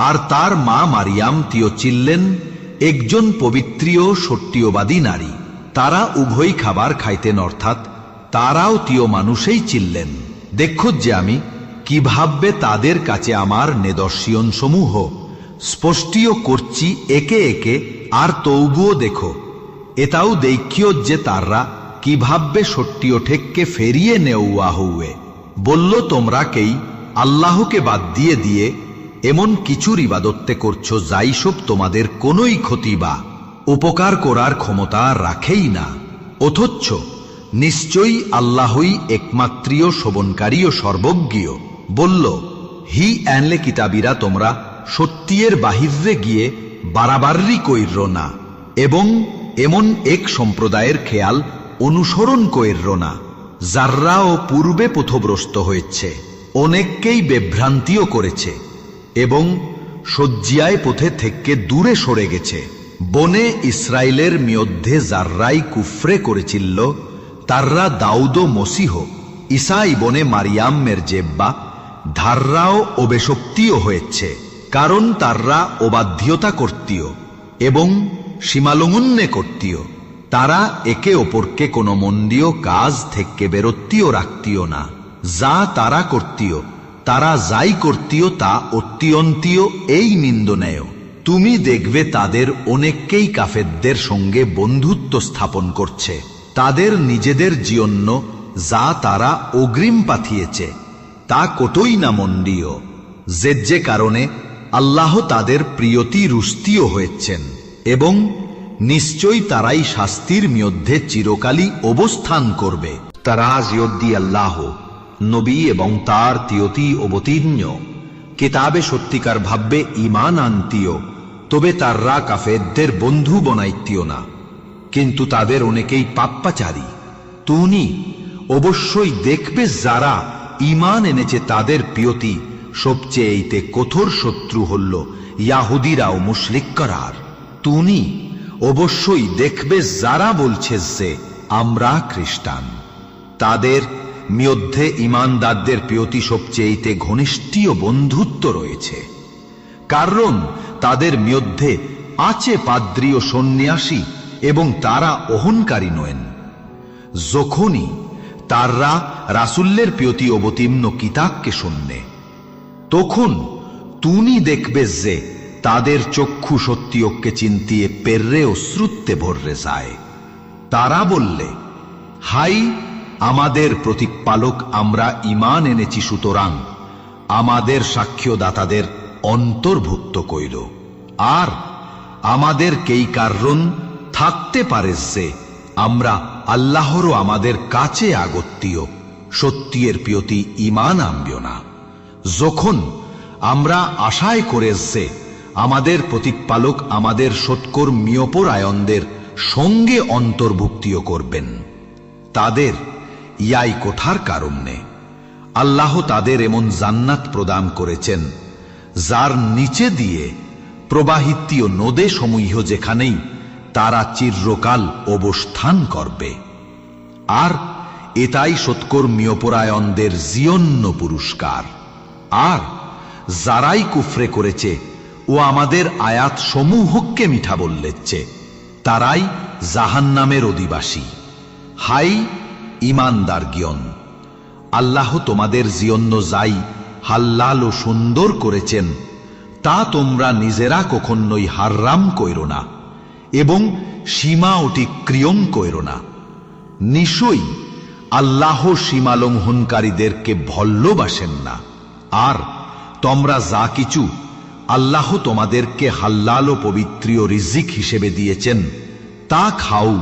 আর তার মা মারিয়াম তিয় ছিলেন একজন পবিত্রীয় সত্যবাদী নারী। তারা উভয় খাবার খাইতেন, অর্থাৎ তারাও তিয় মানুষই ছিলেন। দেখো যে আমি কিভাবে তাদের কাছে আমার নিদর্শন সমূহ স্পষ্টীয় করছি একে একে, আর তবুও দেখো এটাও দেখিও যে তারা কিভাবে সত্যিও ঠেককে ফেরিয়ে নেওয়া হউয়ে। বলল, তোমরা কেই আল্লাহকে বাদ দিয়ে দিয়ে এমন কিছুর ইবাদতে করছো যাই সব তোমাদের কোনোই ক্ষতি বা উপকার করার ক্ষমতা রাখেই না। অথচ নিশ্চয়ই আল্লাহই একমাত্রীয় শোভনকারী ও সর্বজ্ঞ। বলল, হি আনলে কিতাবীরা, তোমরা সত্যের বাহিরে গিয়ে বাড়াবাড়ি কইর না এবং এমন এক সম্প্রদায়ের খেয়াল অনুসরণ কইর না যারাও পূর্বে পথভ্রষ্ট হয়েছে, অনেককেই বিভ্রান্তিও করেছে এবং সজ্জিয়ায় পথে থেকে দূরে সরে গেছে। বনে ইসরায়েলের মধ্যে যাররাই কুফরে করেছিল তাররা দাউদ ও মসিহ ঈসা ইবনে মারিয়ামের জেব্বা ধাররাও অবেশক্তিও হয়েছে, কারণ তাররা অবাধ্যতা করতীয় এবং সীমালঙ্ঘনে করতীয়। তারা একে অপরকে কোনো মন্দিয় কাজ থেকে বেরোত্তীয় রাখতীয় না। যা তারা করতীয়, তারা যাই করতীয় তা অত্যন্তীয় এই নিন্দনেয়। তুমি দেখবে তাদের অনেককেই কাফেরদের সঙ্গে বন্ধুত্ব স্থাপন করছে, তাদের নিজেদের জন্য যা তারা অগ্রিম পাঠিয়েছে তা কতই না মন্দিয়, যে কারণে আল্লাহ তাদের প্রিয়তি রুস্তীয় হয়েছেন এবং নিশ্চয়ই তারাই শাস্তির মধ্যে চিরকালই অবস্থান করবে। তারা জিয়দ্দি আল্লাহ নবী এবং তার তিয়তি অবতীর্ণ কিতাবে সত্যিকার ভাববে ঈমান আনতীয়, তবে তাররা কাফেরদের বন্ধু বনাইতীয় না, কিন্তু তাদের অনেকেই পাপ্পাচারী। তুমি অবশ্যই দেখবে যারা ঈমান এনেছে তাদের প্রিয়তি সবচেয়ে কঠোর শত্রু হল ইয়াহুদিরা ও মুশরিকরার। তুমি অবশ্যই দেখবে যারা বলছে যে আমরা খ্রিস্টান, তাদের মধ্যে ঈমানদারদের প্রিয়তি সবচেয়ে ঘনিষ্ঠীয় বন্ধুত্ব রয়েছে, কারণ তাদের মধ্যে আছে পাদ্রী ও সন্ন্যাসী এবং তারা অহংকারী নয়। যখনই তাররা রাসূলের প্রতি অবতীর্ণ কিতাবকে শুনবে, তখন তুমি দেখবে যে তাদের চক্ষু সত্যকে চিন্তিয়ে পেররে ও শ্রুতে ভররে যায়। তারা বললে, হাই আমাদের প্রতিপালক, আমরা ঈমান এনেছি, সুতরাং আমাদের সাক্ষ্যদাতাদের অন্তর্ভুক্ত কইল। আর আমাদের কেই কারণ থাকতে পারে যে আমরা আল্লাহরও আমাদের কাছে আগত্যীয় সত্যের প্রতি ঈমান আনবিও না, যখন আমরা আশায় করে যে আমাদের প্রতিপালক আমাদের সৎকর্মীয় পরায়ণদের সঙ্গে অন্তর্ভুক্তিও করবেন। তাদের ইয়াই কোঠার কারণে আল্লাহ তাদের এমন জান্নাত প্রদান করেছেন যার নিচে দিয়ে প্রবাহিতীয় নদে সমূহ, যেখানেই তারা চিরকাল অবস্থান করবে। আর এটাই সৎকর্মীয় পরায়ণদের জীবন্য পুরস্কার। আর যারাই কুফরে করেছে ও আমাদের আয়াত সমূহকে মিঠা বললেছে, তারাই জাহান্নামের অধিবাসী। হাই ঈমানদার জ্ঞান, আল্লাহ তোমাদের জীবন্য যাই হাল্লাল ও সুন্দর করেছেন তা তোমরা নিজেরা কখনোই হারাম কইরো না এবং সীমা অতিক্রিয়ম কইরো না। নিশ্চয়ই আল্লাহ সীমা লঙ্ঘনকারীদেরকে ভালোবাসেন না। আর তোমরা যা কিছু আল্লাহ তোমাদেরকে হাল্লাল ও পবিত্রীয় রিজিক হিসেবে দিয়েছেন তা খাও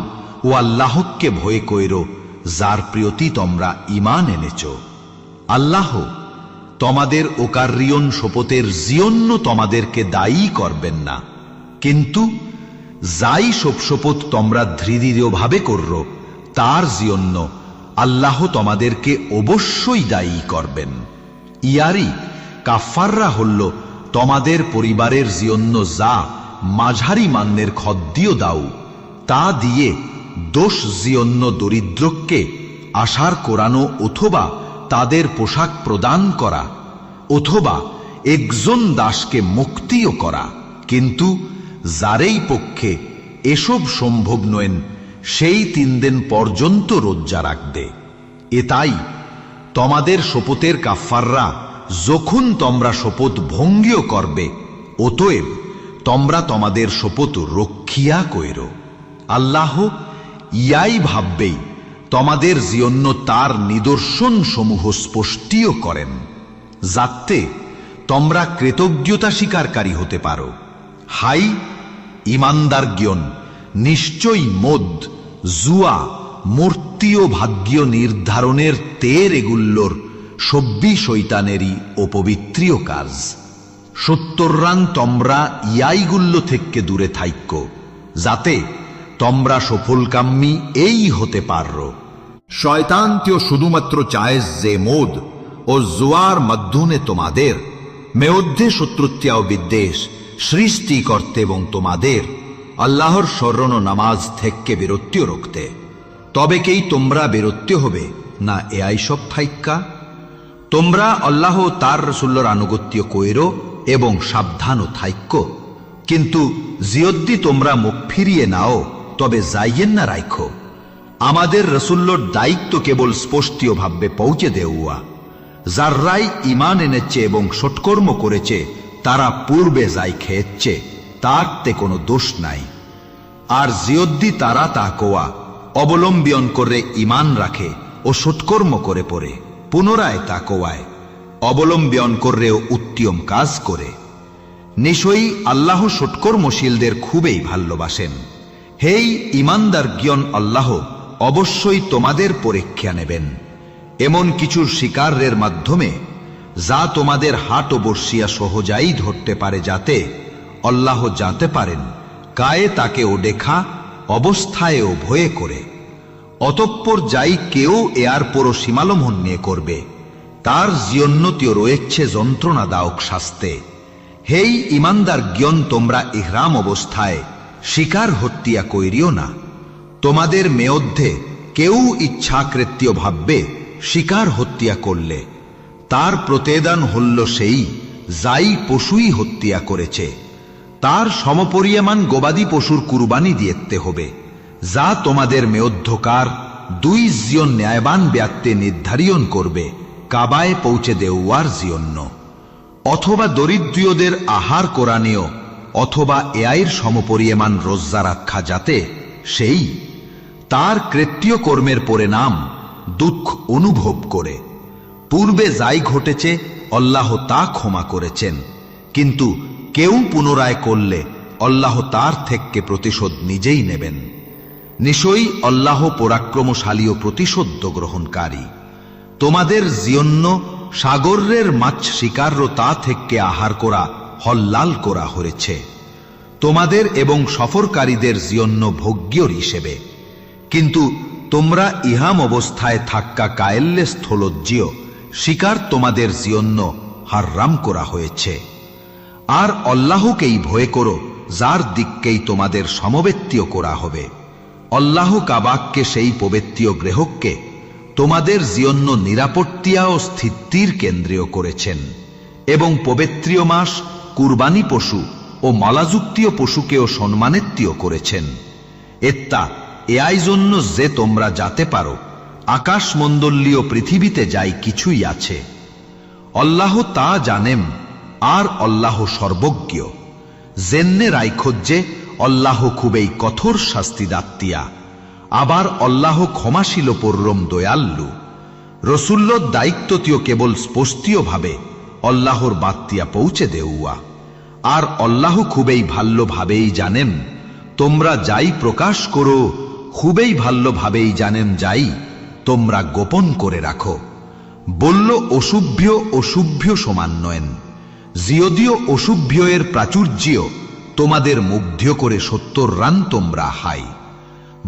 ও আল্লাহকে ভয় কইরো, যার প্রিয়তি তোমরা ঈমান এনেছ। আল্লাহ তোমাদের ওকারিয়ন শপথের জন্য তোমাদেরকে দায়ী করবেন না, কিন্তু যাই সব শপথ তোমরা দৃঢ়ভাবে করো তার জন্য আল্লাহ তোমাদেরকে অবশ্যই দায়ী করবেন। ইয়ারি কাফাররা হল তোমাদের পরিবারের জন্য যা মাঝারি মান্যের খাদ্য দাও তা দিয়ে দোষ জন্য দরিদ্রকে আশার করানো, অথবা তাদের পোশাক প্রদান করা, অথবা একজন দাসকে মুক্তিও করা। কিন্তু যারেই পক্ষে এসব সম্ভব নয় সেই 3 দিন পর্যন্ত রোজা রাখবে। এটাই তোমাদের শপথের কাফাররা যখন তোমরা শপথ ভঙ্গিও করবে, অতএব তোমরা তোমাদের শপথ রক্ষিয়া কইরো। আল্লাহ ইয়াই ভাববেই তোমাদের জন্য তার নিদর্শন সমূহ স্পষ্টীয় করেন, যাতে তোমরা কৃতজ্ঞতা স্বীকারকারী হতে পারো। হাই ঈমানদার জ্ঞান, নিশ্চয়ই মদ, জুয়া, মূর্তি ও ভাগ্য নির্ধারণের তের এগুল্লোর সব্বি শৈতানেরই অপবিত্রীয় কাজ। 70 তোমরা ইয়াইগুল্লো থেকে দূরে থাইক্য, যাতে তোমরা সফলকাম্যী এই হতে পারো। শয়তান তো শুধুমাত্র চায় যে মদ ও জুয়ার মাধ্যমে তোমাদের মেয়ধ্যে শত্রুত্বা ও বিদ্বেষ সৃষ্টি করতে এবং তোমাদের আল্লাহর স্মরণ ও নামাজ থেকে বিরতিও রাখতে। তবে কেই তোমরা বিরতি হবে না এআই সব থাইক্কা? তোমরা আল্লাহ তার রসুল্লর আনুগত্য কইরো এবং সাবধানও থাইক্য, কিন্তু জিয়দ্দি তোমরা মুখ ফিরিয়ে নাও তবে যাইয়েন না রাইখো। আমাদের রসুল্লর দায়িত্ব কেবল স্পষ্টীয় ভাবে পৌঁছে দেওয়া। যাররাই ইমান এনেছে এবং সৎকর্ম করেছে তারা পূর্বে যাই খেয়েছে, তার তে কোনো দোষ নাই। আর জিয়দ্দি তারা তাকওয়া অবলম্বন করে ইমান রাখে ও সৎকর্ম করে পড়ে পুনরায় তাকওয়ায় অবলম্বন করেও উত্তম কাজ করে, নিশ্চয়ই আল্লাহ সৎকর্মশীলদের খুবই ভালোবাসেন। হেই ইমানদার জ্ঞান আল্লাহ অবশ্যই তোমাদের পরীক্ষা নেবেন এমন কিছুর শিকারের মাধ্যমে যা তোমাদের হাট ও বর্ষিয়া সহজাই ধরতে পারে, যাতে আল্লাহ জানতে পারেন কায়ে তাকে ও দেখা অবস্থায় ও ভয়ে করে। অতঃপর যাই কেউ এর পরও সীমালঙ্ঘন নিয়ে করবে তার জিয়ন্নতিও রয়েছে যন্ত্রণাদায়ক শাস্তে। হেই ইমানদার জ্ঞান, তোমরা ইহরাম অবস্থায় শিকার হত্যা কইরিও না। তোমাদের মেয়ধ্যে কেউ ইচ্ছাকৃত্য ভাববে শিকার হত্যা করলে তার প্রতিদান হল সেই যাই পশুই হত্যা করেছে, তার সমপরিমাণ গবাদি পশুর কুরবানি দিতে হবে, যা তোমাদের মেয়ধ্যকার দুই জিয়ন ন্যায়বান ব্যক্তি নির্ধারণ করবে কাবায় পৌঁছে দেওয়ার জন্য, অথবা দরিদ্রীয়দের আহার কোরআনীয়, অথবা এআইর সমপরিমাণ রোজা রাখা, যাতে সেই তার কৃত্য কর্মের পরিণাম দুঃখ অনুভব করে। পূর্বে যাই ঘটেছে আল্লাহ তা ক্ষমা করেছেন, কিন্তু কেউ পুনরায় করলে আল্লাহ তার থেকে প্রতিশোধ নিজেই নেবেন। নিশ্চয়ই আল্লাহ পরাক্রমশালী ও প্রতিশোধ গ্রহণকারী। তোমাদের জন্য সাগরের মাছ শিকারও তা থেকে আহার করা হল্লাল করা হয়েছে তোমাদের এবং সফরকারীদের জন্য ভোগ্যর হিসেবে, কিন্তু তোমরা ইহাম অবস্থায় থাক্কা কায়েল্লে স্থলজ্জীয় শিকার তোমাদের জন্য হারাম করা হয়েছে। আর আল্লাহকেই ভয় করো, যার দিককেই তোমাদের সমবেত্তীয় করা হবে। আল্লাহ কাবাককে সেই পবিত্র গৃহকে তোমাদের জন্য নিরাপত্তা ও স্থিতির কেন্দ্রীয় করেছেন এবং পবিত্র মাস, কুরবানি পশু ও মলাযুক্তীয় পশুকেও সম্মানিতীয় করেছেন। এত্তা এআই জন্য যে তোমরা যাতে পারো আকাশমণ্ডলীয় পৃথিবীতে যাই কিছুই আছে, আল্লাহ তা জানেন। আর আল্লাহ সর্বজ্ঞ। জেন্নে রাইখো যে আল্লাহ খুবই কঠোর শাস্তি দাত্তিয়া, আবার আল্লাহ ক্ষমাশীল পরম দয়াল্লু। রসুল্লর দায়িত্বটিও কেবল স্পষ্টীয় ভাবে আল্লাহর বাত্তিয়া পৌঁছে দেওয়া। আর আল্লাহ খুবই ভালোভাবেই জানেন তোমরা যাই প্রকাশ করো, খুবই ভালোভাবেই জানেন যাই তোমরা গোপন করে রাখো। বলল অশুভ্য সমান নয়েন, যদিও অশুভ্য এর প্রাচুর্য তোমাদের মুগ্ধ করে 70 রান তোমরা হাই।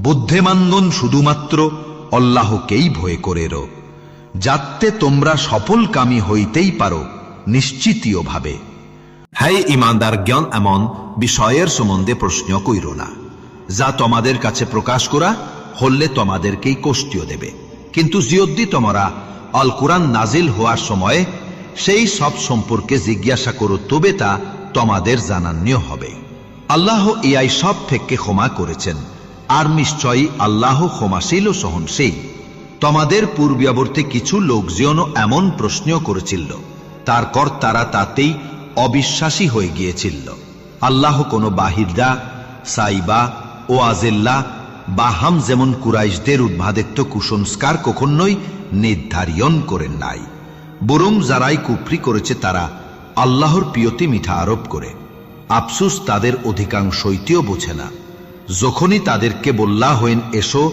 বুদ্ধিমানগণ শুধুমাত্র আল্লাহকেই ভয় করেরো, যাতে তোমরা সফলকামী হইতেই পারো নিশ্চিতীয় ভাবে। হ্যাঁ, ইমানদার জ্ঞান এমন বিষয়ের সম্বন্ধে প্রশ্ন কইর না যা তোমাদের কাছে প্রকাশ করা হলে তোমাদেরকেই কষ্টীয় দেবে, কিন্তু যদি তোমরা আল কুরআন নাজিল হওয়ার সময় সেই সব সম্পর্কে জিজ্ঞাসা করো, তবে তা তোমাদের জানানো হবে। আল্লাহ এই সব থেকে ক্ষমা করেছেন, আর নিশ্চয়ই আল্লাহ ক্ষমাশীল ও সহনশীল। তোমাদের পূর্ববর্তী কিছু লোকজন এমন প্রশ্ন করেছিল, তার কর্তারা তাতেই অবিশ্বাসী হয়ে গিয়েছিল। আল্লাহ কোনো বাহিরদা, সাইবা ও আজেল্লা বা হাম যেমন কুরাইশদের উদ্ভাদিত কুসংস্কার কখনোই নির্ধারণ করেন নাই, বরং যারাই কুফরি করেছে তারা আল্লাহর প্রিয়তি মিঠা আরোপ করে। আফসুস, তাদের অধিকাংশইটিও বোঝে না। যখনই তাদেরকে বললা হইন এসো,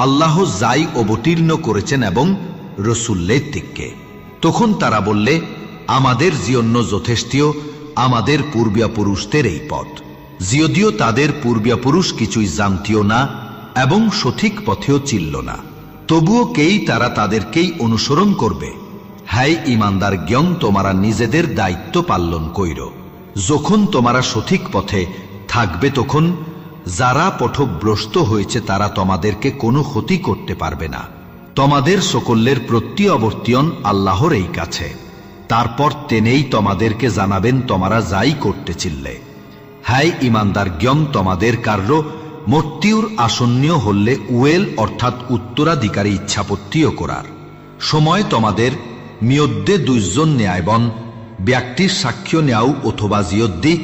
আল্লাহ যাই অবতীর্ণ করেছেন এবং রসুল্লের দিককে, তখন তারা বললে আমাদের জন্য যথেষ্ট আমাদের পূর্বপুরুষদের এই পথ। যদিও তাদের পূর্বপুরুষ কিছুই জানতিও না এবং সঠিক পথেও চিনল না, তবুও কেই তারা তাদেরকেই অনুসরণ করবে। হ্যাঁ ইমানদার জ্ঞান তোমরা নিজেদের দায়িত্ব পালন কইর। যখন তোমরা সঠিক পথে থাকবে তখন যারা পথভ্রষ্ট হয়েছে তারা তোমাদেরকে কোনো ক্ষতি করতে পারবে না। তোমাদের সকলের প্রত্যাবর্তন আল্লাহর এই কাছে। তারপর তেনেই তোমাদেরকে জানাবেন তোমরা যাই করতেছিলে। হ্যাঁ ইমানদার জ্ঞান তোমাদের কার্য মৃত্যুর আসন্ন হলে উয়েল অর্থাৎ উত্তরাধিকারী ইচ্ছাপত্তিও করার সময় তোমাদের মিয়দ্দে দুইজন ন্যায়বন ব্যক্তির সাক্ষ্য নেও অথবা জিয়দ্দি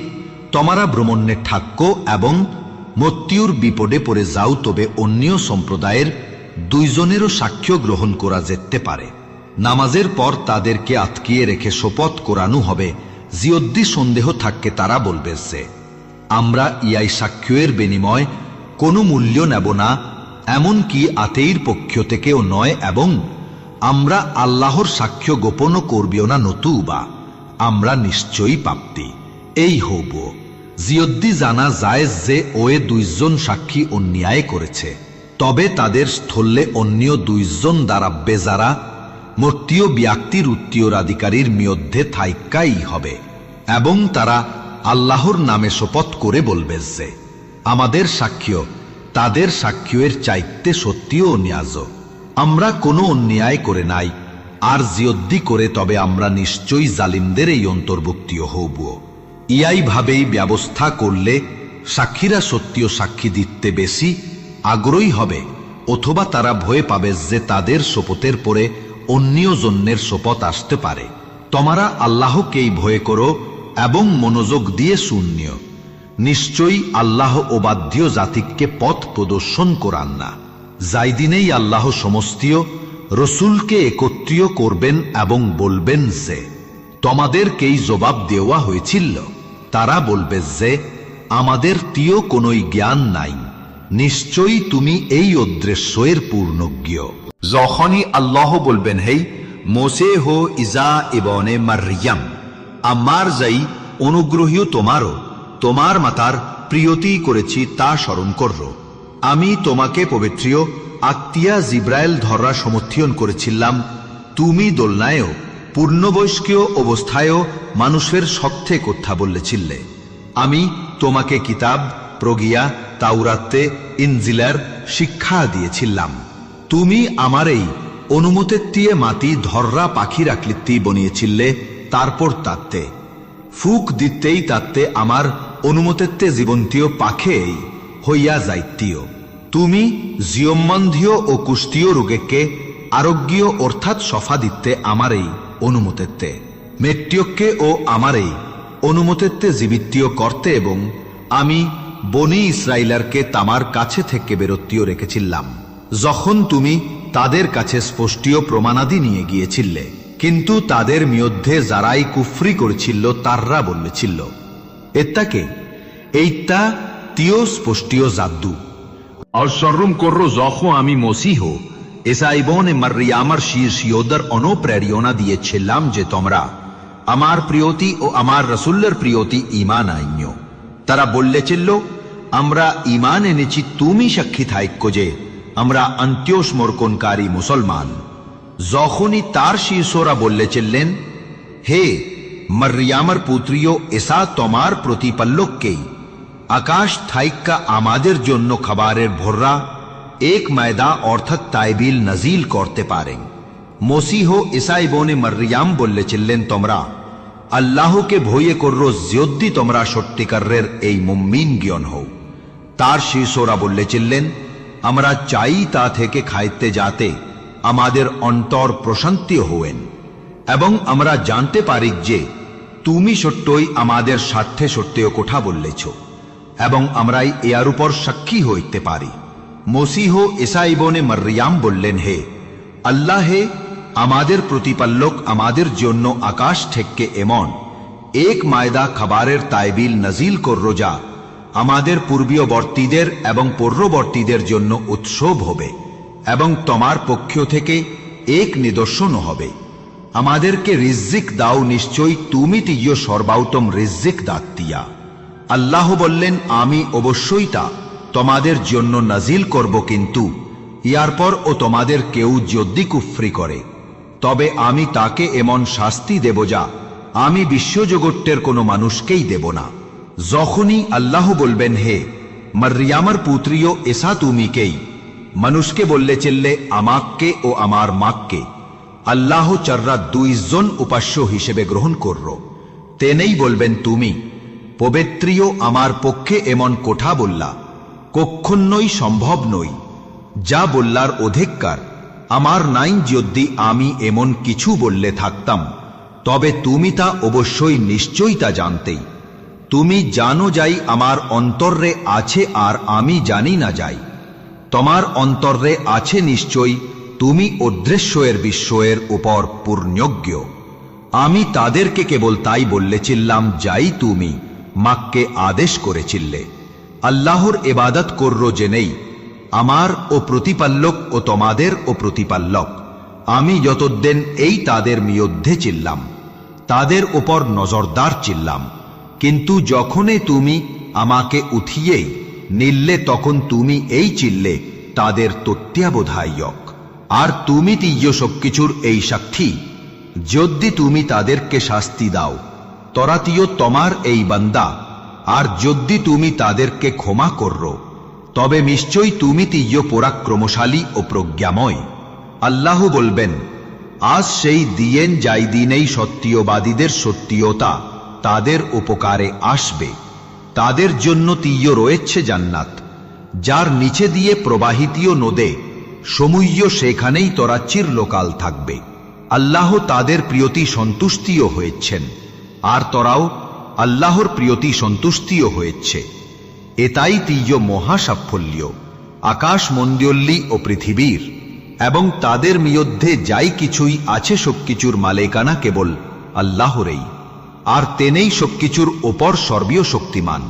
তোমরা ভ্রমণে থাক্য এবং মৃত্যুর বিপদে পড়ে যাও, তবে অন্য সম্প্রদায়ের দুইজনেরও সাক্ষ্য গ্রহণ করা যেতে পারে। নামাজের পর তাদেরকে আটকিয়ে রেখে শপথ করানো হবে, জিয়দ্দি সন্দেহ থাকতে তারা বলবে যে আমরা ইয়াই সাক্ষ্যের বিনিময় কোনো মূল্য নেব না, এমনকি আতেইর পক্ষ থেকেও নয়, এবং আমরা আল্লাহর সাক্ষ্য গোপন করবিও না, নতুবা আমরা নিশ্চয়ই প্রাপ্তি এই হব। জিয়দ্দি জানা যায় যে ওয়ে দুইজন সাক্ষী অন্যায় করেছে, তবে তাদের স্থলে অন্য দুইজন দাঁড়াবে যারা মৃত্যু ব্যক্তির উত্তরাধিকারীর মধ্যে থাইকাই হবে, এবং তারা আল্লাহর নামে শপথ করে বলবে যে আমাদের সাক্ষ্য তাদের সাক্ষ্যের চাইতে সত্যিও নিয়াজ, আমরা কোনো অন্যায় করে নাই, আর জিয়দ্দি করে তবে আমরা নিশ্চয়ই জালিমদের এই অন্তর্ভুক্তিও হব। ইয়াই ভাবেই ব্যবস্থা করলে সাক্ষীরা সত্যিও সাক্ষী দিতে বেশি আগ্রহী হবে, অথবা তারা ভয় পাবে যে তাদের শপথের পরে অন্য জন্যের শপথ আসতে পারে। তোমরা আল্লাহকেই ভয় করো এবং মনোযোগ দিয়ে শূন্য। নিশ্চয়ই আল্লাহ অবাধ্য জাতিকে পথ প্রদর্শন করান না। যাই দিনেই আল্লাহ সমস্তীয় রসুলকে একত্রিত করবেন এবং বলবেন যে তোমাদেরকেই জবাব দেওয়া হয়েছিল। তারা বলবে যে আমাদের তিও কোনোই জ্ঞান নাই, নিশ্চয়ই তুমি এই অদৃশ্যের পূর্ণজ্ঞ। যখনই আল্লাহ বলবেন হেই মোসে হো ইজা ইবনে মারইয়াম, আমার যাই অনুগ্রহীও তোমারও তোমার মাতার প্রিয়তি করেছি তা স্মরণ করো। আমি তোমাকে পবিত্রিয় আত্মীয়া জিব্রাইল ধরা সমর্থন করেছিলাম, তুমি দোলনায়ও পূর্ণবয়স্কীয় অবস্থায়ও মানুষের সত্যে কথা বললেছিলে। আমি তোমাকে কিতাব প্রগিয়া তাওরাতে ইনজিলার শিক্ষা দিয়েছিলাম। তুমি আমার এই অনুমতিতে মাটি ধররা পাখির আকৃতি বনিয়েছিলে, তারপর তাতে ফুক দিতেই তাতে আমার অনুমতিতে জীবন্তীয় পাখেই হইয়া যাইতীয়। তুমি জিয়ম্বন্ধীয় ও কুষ্ঠীয় রোগীকে আরোগ্য অর্থাৎ সফা দিতে আমার এই অনুমতিতে, মৃত্যুকে ও আমার এই অনুমতিতে জীবিতীয় করতে, এবং আমি বনি ইসরাইলারকে তামার কাছে থেকে বেরোত্তীয় রেখেছিলাম যখন তুমি তাদের কাছে স্পষ্টীয় প্রমাণাদি নিয়ে গিয়েছিলে। কিন্তু তাদের মধ্যে যারাই কুফরি করেছিল তাররা বললেছিল এত্তাকে এইটা তিও স্পষ্টীয় জাদু। অসরম করো যখন আমি মসিহ এসাইবনে মারিয়ামার শীর্ষিয়োদার অনুপ্রেরণা দিয়েছিলাম যে তোমরা আমার প্রিয়তি ও আমার রসুল্লের প্রিয়তি ঈমান আইন্য। তারা বললেছিল আমরা ঈমান এনেছি, তুমি সাক্ষী থাইক্য যে আমরা অন্ত্যসমর্পণকারী মুসলমান। যখনই তার শীর্ষরা বললেছিলেন হে মারিয়ামার পুত্রিও এসা তোমার প্রতিপাল্যকেই আকাশ থাইক্কা আমাদের জন্য খাবারের ভর্রা এক মায়দা অর্থাৎ তাইবিল নজিল করতে পারেন। মসিহ ইসাইবনে মারিয়াম বললেছিলেন তোমরা আল্লাহকে ভয়ে করো যদি তোমরা সত্যিকারের এই মুমিন জ্ঞান হও। তার শিষ্যরা বললেছিলেন আমরা চাই তা থেকে খাইতে যাতে আমাদের অন্তর প্রশান্তি হবেন, এবং আমরা জানতে পারি যে তুমি সত্যই আমাদের স্বার্থে সত্যিও কথা বললেছ, এবং আমরাই এর উপর সাক্ষী হইতে পারি। মসিহ ইসাইবনে মারিয়াম বললেন হে আল্লাহে আমাদের প্রতিপালক আমাদের জন্য আকাশ থেকে এমন এক মায়দা খাবারের তাইবিল নজিল করো যা আমাদের পূর্ববর্তীদের এবং পূর্ববর্তীদের জন্য উৎসব হবে, এবং তোমার পক্ষ থেকে এক নিদর্শন হবে। আমাদেরকে রিজিক দাও, নিশ্চয়ই তুমি তিয় সর্বোত্তম রিজিক দাতিয়া। আল্লাহ বললেন আমি অবশ্যই তা তোমাদের জন্য নাজিল করব, কিন্তু ইয়ার পর ও তোমাদের কেউ যদি কুফরি করে তবে আমি তাকে এমন শাস্তি দেব যা আমি বিশ্বজগতের কোনো মানুষকেই দেব না। যখনই আল্লাহ বলবেন, হে মারিয়ামার পুত্রীয় এসা তুমিকেই, মানুষকে বললে চিল্লে আমাকে ও আমার মাককে আল্লাহ চাররা দুইজন উপাস্য হিসেবে গ্রহণ করল। তেনেই বলবেন, তুমি পবিত্রীয় আমার পক্ষে এমন কোঠা বললা, কক্ষণই সম্ভব নই। যা বললার অধিকার আমার নাই। যদি আমি এমন কিছু বললে থাকতাম, তবে তুমি তা অবশ্যই নিশ্চয়ই তা জানতেই। তুমি জানো যাই আমার অন্তরে আছে, আর আমি জানি না যাই তোমার অন্তরে আছে নিশ্চয়ই। তুমি অদৃশ্যের বিস্ময়ের উপর পূর্ণজ্ঞ। আমি তাদেরকে কেবল তাই বললেছিলাম যাই তুমি মাককে আদেশ করেছিলে আল্লাহর ইবাদত করর জেনেই, আমার ও প্রতিপাল্যক ও তোমাদের ও প্রতিপাল্যক। আমি যতদিন এই তাদের মধ্যে ছিলাম, তাদের উপর নজরদার ছিলাম। কিন্তু যখনে তুমি আমাকে উঠিয়েই নিললে, তখন তুমি এই চিল্লে তাদের তত্ত্বাবধায়ক। আর তুমি তিয় সবকিছুর এই সাক্ষী। যদি তুমি তাদেরকে শাস্তি দাও, তরাতিও তোমার এই বান্দা। আর যদি তুমি তাদেরকে ক্ষমা করো, তবে নিশ্চয়ই তুমি তিয় পরাক্রমশালী ও প্রজ্ঞাময়। আল্লাহ বলবেন, আজ সেই দিয়েন যাই দিনেই সত্যবাদীদের সত্যতা তাদের উপকারে আসবে। তাদের জন্য তিয় রয়েছে জান্নাত, যার নিচে দিয়ে প্রবাহিতীয় নদে সমূহ, সেখানেই তোরা চিরলোকাল থাকবে। আল্লাহ তাদের প্রিয়তি সন্তুষ্টিও হয়েছেন, আর তোরাও আল্লাহর প্রিয়তি সন্তুষ্টিও হয়েছে। এটাই তিয় মহাসাফল্য আকাশ মণ্ডলী ও পৃথিবীর, এবং তাদের মধ্যে যাই কিছুই আছে সবকিছুর মালিকানা কেবল আল্লাহরই, আর তেনেই সবকিছুর ওপর সর্বীয় শক্তিমান।